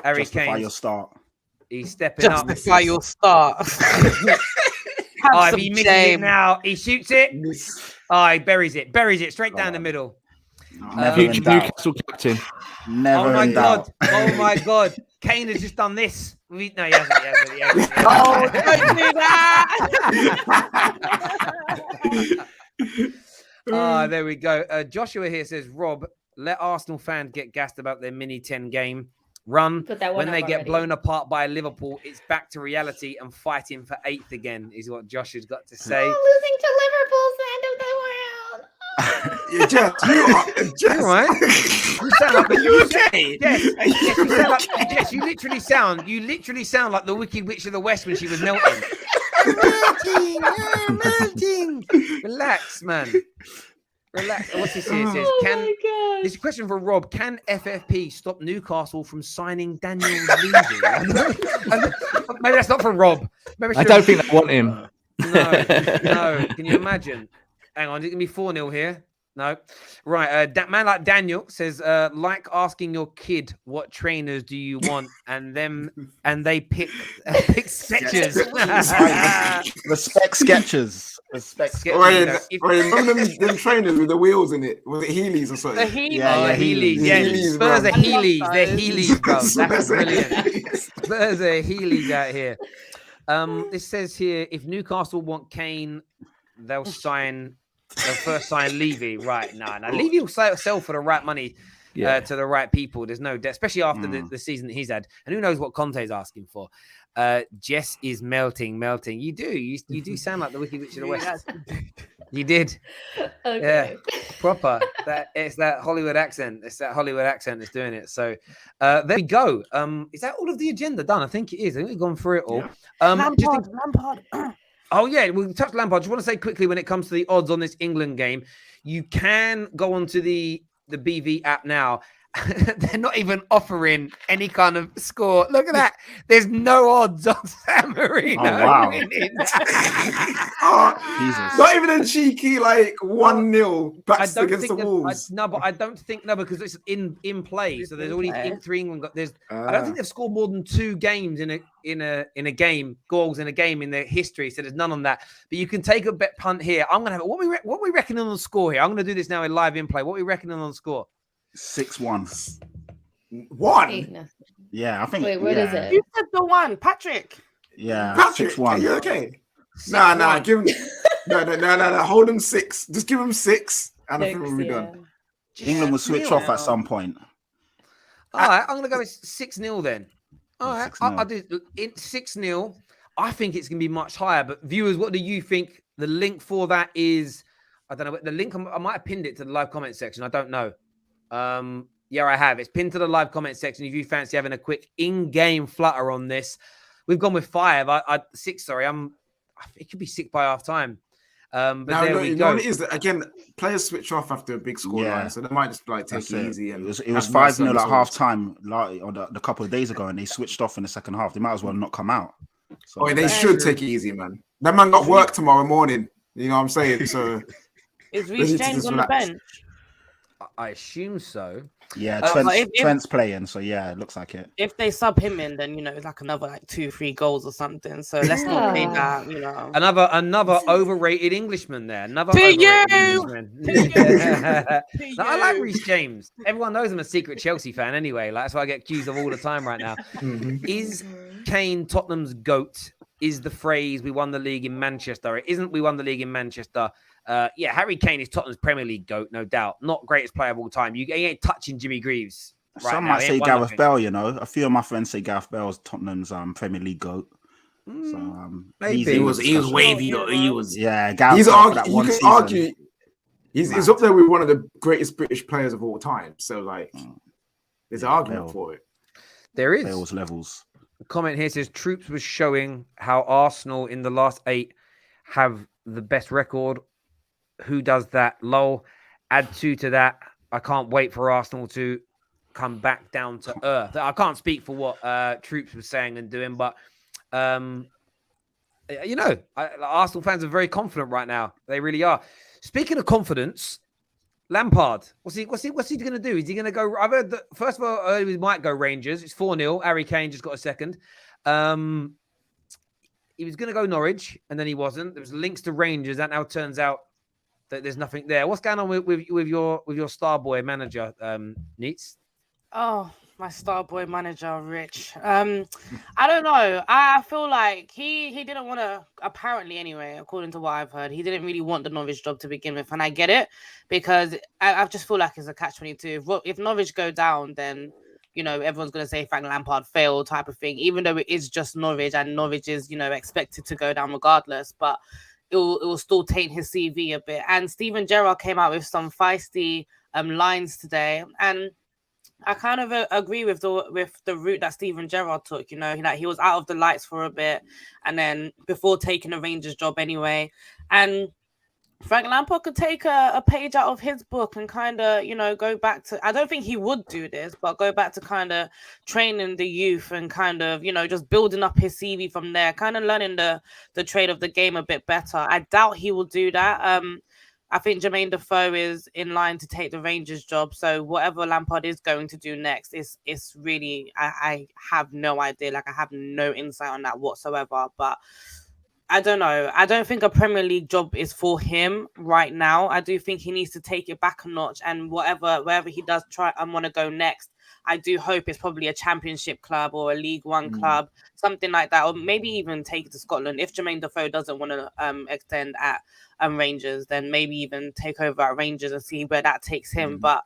Harry Justify Kane. your start. He's stepping up. Justify your start. Oh, if he misses it now, he shoots it. Oh, he buries it straight down the middle. Never in doubt. Newcastle captain. Never Oh my in God. doubt. Oh my God. Kane has just done this. No, he hasn't. He hasn't. Oh, don't do that. There we go. Joshua here says, Rob, let Arsenal fans get gassed about their mini 10 game run. Put that one When up they get already. blown apart by Liverpool, it's back to reality and fighting for 8th again, is what Josh has got to say. Losing to Liverpool's the end of the world. Yeah, Jess, you are Jess. All right. You sound like Jess, you literally sound like the Wicked Witch of the West when she was melting. I'm melting. Relax, man. Relax. What's this here? It says, this is a question for Rob. Can FFP stop Newcastle from signing Daniel Levy? Maybe that's not for Rob. I don't think they want him. No. Can you imagine? Hang on, is it going to be 4-0 here? No. Right. That man like Daniel says, like asking your kid what trainers do you want, and they pick Skechers. Respect Skechers. Respect Skechers. Remember them trainers with the wheels in it? Was it Heelys or something? The Heelys. Yeah, Heelys. Yeah, Heelys, Spurs bro. are Heelys. They're Heelys, bro. Spurs That's are brilliant. Heelys. Spurs are Heelys out here. This says here, if Newcastle want Kane, they'll first sign Levy. Right. No. Levy will sell for the right money to the right people. There's no debt, especially after the season that he's had. And who knows what Conte's asking for. Jess is melting. You do sound like the Wicked Witch of the West. You did. Okay. Yeah. Proper. It's that Hollywood accent. It's that Hollywood accent that's doing it. So there we go. Is that all of the agenda done? I think it is. I think we've gone through it all. Yeah. Lampard. Oh, yeah, we'll touch Lampard. I just want to say quickly, when it comes to the odds on this England game, you can go onto the BV app now. They're not even offering any kind of score. Look at that. There's no odds on Sanmarino. Oh, wow. Jesus. Not even a cheeky, 1-0 backs against the Wolves. But I don't think, because it's in play. So there's already 3 England. I don't think they've scored more than 2 games in a game, goals in a game in their history. So there's none on that. But you can take a bet punt here. I'm going to have what we reckoning on the score here. I'm going to do this now in live in play. What are we reckoning on the score? 6-1. 1? Yeah, I think. Wait, what is it? You said the one, Patrick. Yeah, Patrick, 6-1. are you okay? Nah, give him. No. Hold him 6. Just give him 6, and I think we'll be done. England will switch off at some point. All right, I'm going to go with 6-0 then. All right, 6-0. I'll do it 6-0. I think it's going to be much higher. But viewers, what do you think? The link for that is, I don't know. The link, I might have pinned it to the live comment section. I don't know. Yeah, I have. It's pinned to the live comment section. If you fancy having a quick in-game flutter on this, we've gone with 5. 6. Sorry, it could be 6 by half time. But there we go. It is that, again, players switch off after a big score line, so they might just take it easy. And it was 5-0 at half time, a couple of days ago, and they switched off in the second half. They might as well not come out. So they should take it easy, man. That man got work tomorrow morning. You know what I'm saying? So is Reece James on the bench? I assume so. Yeah, Trent's playing, so yeah, it looks like it. If they sub him in, then it's like another 2-3 goals or something. So let's not play that. Another overrated Englishman there. Another To overrated you! Englishman. I like Reece James. Everyone knows I'm a secret Chelsea fan anyway. That's what I get accused of all the time right now. Is Kane Tottenham's GOAT? Is the phrase "we won the league in Manchester"? It isn't. We won the league in Manchester. Harry Kane is Tottenham's Premier League GOAT, no doubt. Not greatest player of all time. He ain't touching Jimmy Greaves. Right Some now. might say Gareth Bale. A few of my friends say Gareth Bale is Tottenham's Premier League GOAT. So maybe he was wavy though. He was Gareth. He's argue. He's up there with one of the greatest British players of all time. So there's an argument for it. There is. Bale's levels. The comment here says Troops was showing how Arsenal in the last 8 have the best record. Who does that? Lol. Add 2 to that. I can't wait for Arsenal to come back down to earth. I can't speak for what Troops was saying and doing, but Arsenal fans are very confident right now. They really are. Speaking of confidence, Lampard, what's he going to do? Is he going to go? I've heard that, first of all, he might go Rangers. It's 4-0. Harry Kane just got a second. He was going to go Norwich, and then he wasn't. There was links to Rangers. That now turns out that there's nothing there. What's going on with your star boy manager, Neats? Oh, my star boy manager, Rich. I don't know. I feel like he didn't want to, apparently anyway, according to what I've heard, he didn't really want the Norwich job to begin with. And I get it, because I just feel like it's a catch-22. If Norwich go down, then, you know, everyone's going to say Frank Lampard failed type of thing, even though it is just Norwich and Norwich is, you know, expected to go down regardless. But it will still taint his CV a bit. And Steven Gerrard came out with some feisty lines today. And I kind of agree with the route that Steven Gerrard took. You know, like he was out of the lights for a bit, and then before taking a Rangers job anyway. And Frank Lampard could take a page out of his book and kind of, you know, go back to, I don't think he would do this, but go back to kind of training the youth and kind of, you know, just building up his CV from there, kind of learning the trade of the game a bit better. I doubt he will do that. I think Jermaine Defoe is in line to take the Rangers job. So whatever Lampard is going to do next is really, I have no idea. Like, I have no insight on that whatsoever. But I don't know. I don't think a Premier League job is for him right now. I do think he needs to take it back a notch, and wherever he does try and want to go next, I do hope it's probably a Championship club or a League One club, something like that, or maybe even take it to Scotland. If Jermaine Defoe doesn't want to extend at Rangers, then maybe even take over at Rangers and see where that takes him. But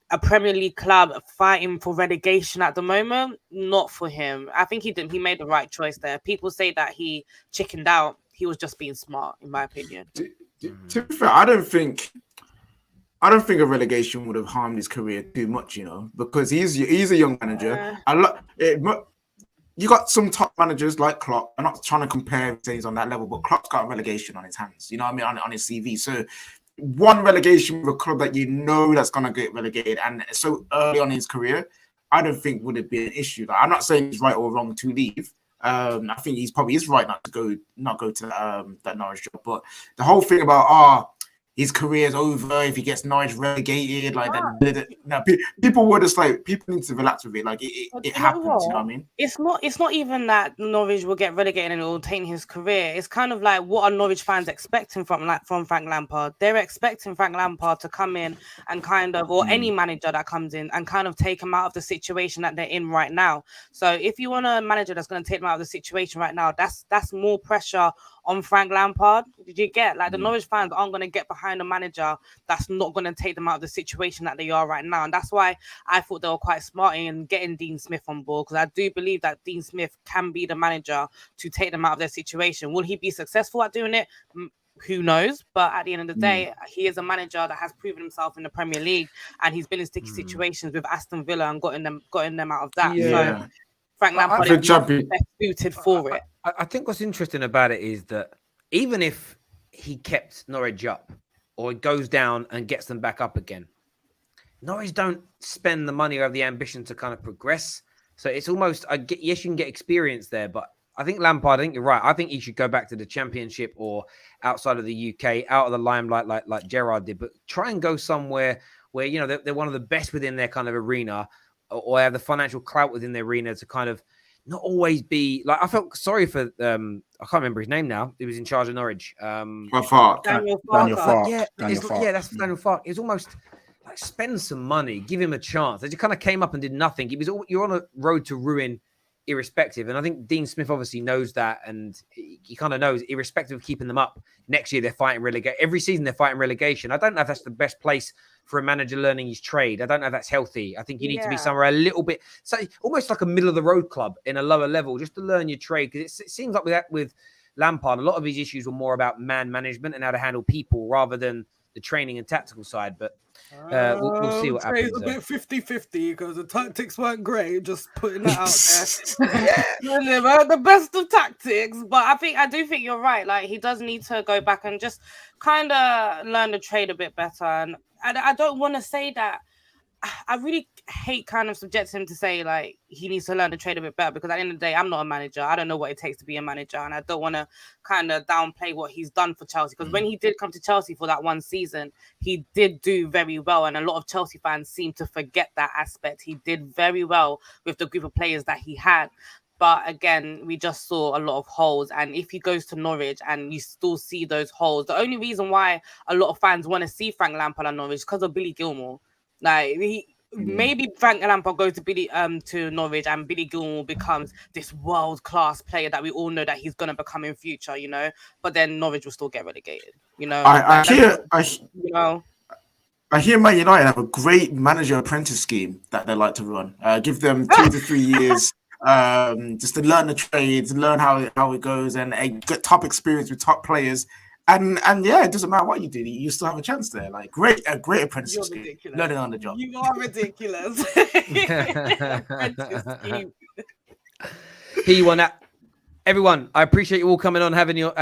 a Premier League club fighting for relegation at the moment, not for him. I think he made the right choice there. People say that he chickened out. He was just being smart, in my opinion. To be fair, I don't think a relegation would have harmed his career too much, you know, because he's a young manager. You got some top managers like Klopp. I'm not trying to compare things on that level, but Klopp's got a relegation on his hands, you know what I mean, on his CV. So one relegation with a club that you know that's going to get relegated, and so early on in his career, I don't think would have been an issue. Like, I'm not saying he's right or wrong to leave. I think he's probably right not to go to that Norwich job. But the whole thing about his career's over if he gets Norwich relegated, like that. No, people were just like, people need to relax with it. Like it happens, you know what I mean? It's not even that Norwich will get relegated and it will taint his career. It's kind of like, what are Norwich fans expecting from Frank Lampard? They're expecting Frank Lampard to come in and kind of, or any manager that comes in and kind of take them out of the situation that they're in right now. So if you want a manager that's going to take them out of the situation right now, that's more pressure on Frank Lampard. Did you get, like, the Norwich fans aren't going to get behind a manager that's not going to take them out of the situation that they are right now. And that's why I thought they were quite smart in getting Dean Smith on board, because I do believe that Dean Smith can be the manager to take them out of their situation. Will he be successful at doing it? Who knows? But at the end of the day, he is a manager that has proven himself in the Premier League, and he's been in sticky situations with Aston Villa and gotten them out of that. Yeah. So Frank Lampard is best suited for it. I think what's interesting about it is that even if he kept Norwich up, or it goes down and gets them back up again, Norwich don't spend the money or have the ambition to kind of progress. So it's almost, yes, you can get experience there, but I think Lampard, I think you're right. I think he should go back to the Championship or outside of the UK, out of the limelight like Gerrard did, but try and go somewhere where, you know, they're one of the best within their kind of arena, or have the financial clout within their arena to kind of not always be like, I felt sorry for I can't remember his name now. He was in charge of Norwich. Daniel Farke. Yeah, that's Daniel Farke. It's almost like, spend some money, give him a chance. They just kind of came up and did nothing. You're on a road to ruin, irrespective. And I think Dean Smith obviously knows that, and he kind of knows, irrespective of keeping them up, next year they're fighting relegation. Every season they're fighting relegation. I don't know if that's the best place for a manager learning his trade. I don't know if that's healthy. I think you need to be somewhere a little bit, so almost like a middle of the road club in a lower level, just to learn your trade. Because it seems like with Lampard, a lot of his issues were more about man management and how to handle people rather than the training and tactical side. But we'll see what happens. It's a bit 50-50 because the tactics weren't great. Just putting that out there. The best of tactics, but I do think you're right. Like, he does need to go back and just kind of learn the trade a bit better. And I don't want to say that. I really hate kind of subjecting him to say, like, he needs to learn the trade a bit better, because at the end of the day, I'm not a manager. I don't know what it takes to be a manager, and I don't want to kind of downplay what he's done for Chelsea, because when he did come to Chelsea for that one season, he did do very well, and a lot of Chelsea fans seem to forget that aspect. He did very well with the group of players that he had. But again, we just saw a lot of holes. And if he goes to Norwich and you still see those holes, the only reason why a lot of fans want to see Frank Lampard at Norwich is because of Billy Gilmore. Like maybe Frank Lampard goes to Norwich and Billy Gilmore becomes this world-class player that we all know that he's gonna become in future, you know. But then Norwich will still get relegated, you know. I hear Man United have a great manager apprentice scheme that they like to run. Give them 2 to 3 years just to learn the trades, learn how it goes, and get top experience with top players. And yeah, it doesn't matter what you do, you still have a chance there. Like a great apprenticeship scheme. Learning on the job. You are ridiculous. Here you on that. Everyone, I appreciate you all coming on, having your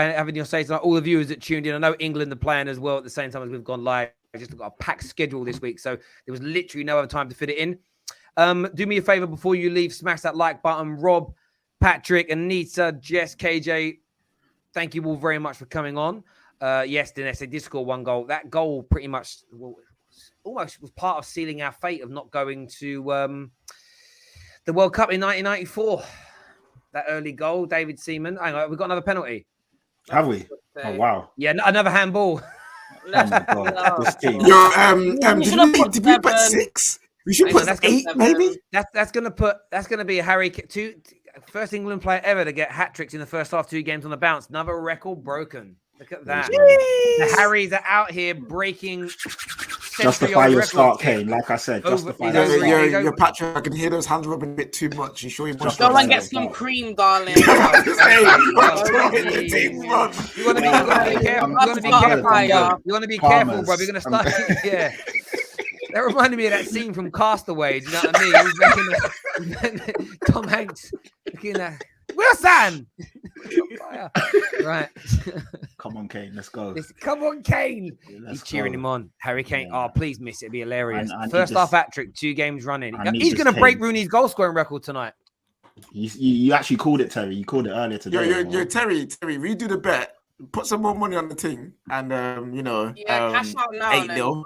say tonight. All the viewers that tuned in. I know England are playing as well at the same time as we've gone live. I just got a packed schedule this week, so there was literally no other time to fit it in. Do me a favor before you leave, smash that like button. Rob, Patrick, Anita, Jess, KJ, thank you all very much for coming on. Yes, Dinesh, they did score 1 goal. That goal pretty much almost was part of sealing our fate of not going to the World Cup in 1994. That early goal, David Seaman. Hang on, we've got another penalty. Have we? Oh, wow. Yeah, another handball. Oh my God. This team. Did we put 6? We should put 8, maybe. That's gonna be a Harry first England player ever to get hat tricks in the first half, 2 games on the bounce. Another record broken. Look at that. The Harrys are out here breaking. Justify your start, Kane. Like I said, justify your Patrick. I can hear those hands rubbing a bit too much. You sure you want to go and get some cream, darling? You want to be careful. You want to be careful, bro. You're gonna start. Yeah. That reminded me of that scene from Castaway. Do you know what I mean? Tom Hanks looking at Wilson. Right. Come on, Kane. Let's go. Come on, Kane. He's cheering him on. Harry Kane. Yeah. Oh, please miss it. It'd be hilarious. First half hat trick, 2 games running. He's going to break Rooney's goal scoring record tonight. You actually called it, Terry. You called it earlier today. Yo, Terry, redo the bet. Put some more money on the thing. And, cash out now. 8-0.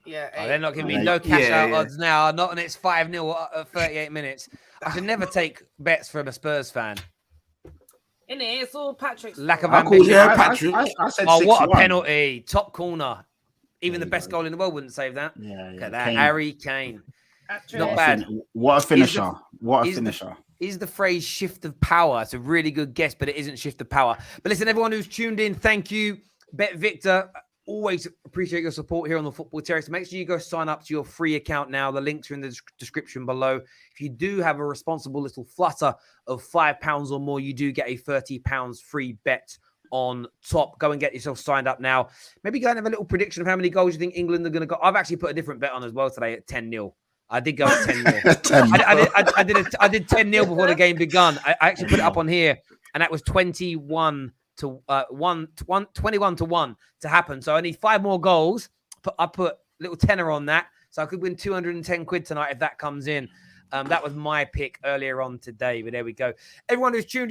They're not giving me no cash out odds now. Not when it's 5-0 at 38 minutes. I should never take bets from a Spurs fan. Innit? It's all Patrick's lack of ambition. Patrick. I said what a penalty. Top corner. Even the best goal in the world wouldn't save that. Yeah. Look at that. Kane. Harry Kane. Not bad. What a finisher. Is the phrase shift of power? It's a really good guess, but it isn't shift of power. But listen, everyone who's tuned in, thank you. Bet Victor, always appreciate your support here on the Football Terrace. Make sure you go sign up to your free account now. The links are in the description below. If you do have a responsible little flutter of £5 or more, you do get a £30 free bet on top. Go and get yourself signed up now. Maybe go and have a little prediction of how many goals you think England are going to go. I've actually put a different bet on as well today at 10-0. I did go at 10-0. I did 10-0 before the game begun. I actually put it up on here, and that was 21 to 1 to happen. So I need 5 more goals. I put a little tenner on that, so I could win 210 quid tonight if that comes in. That was my pick earlier on today, but there we go. Everyone who's tuned in,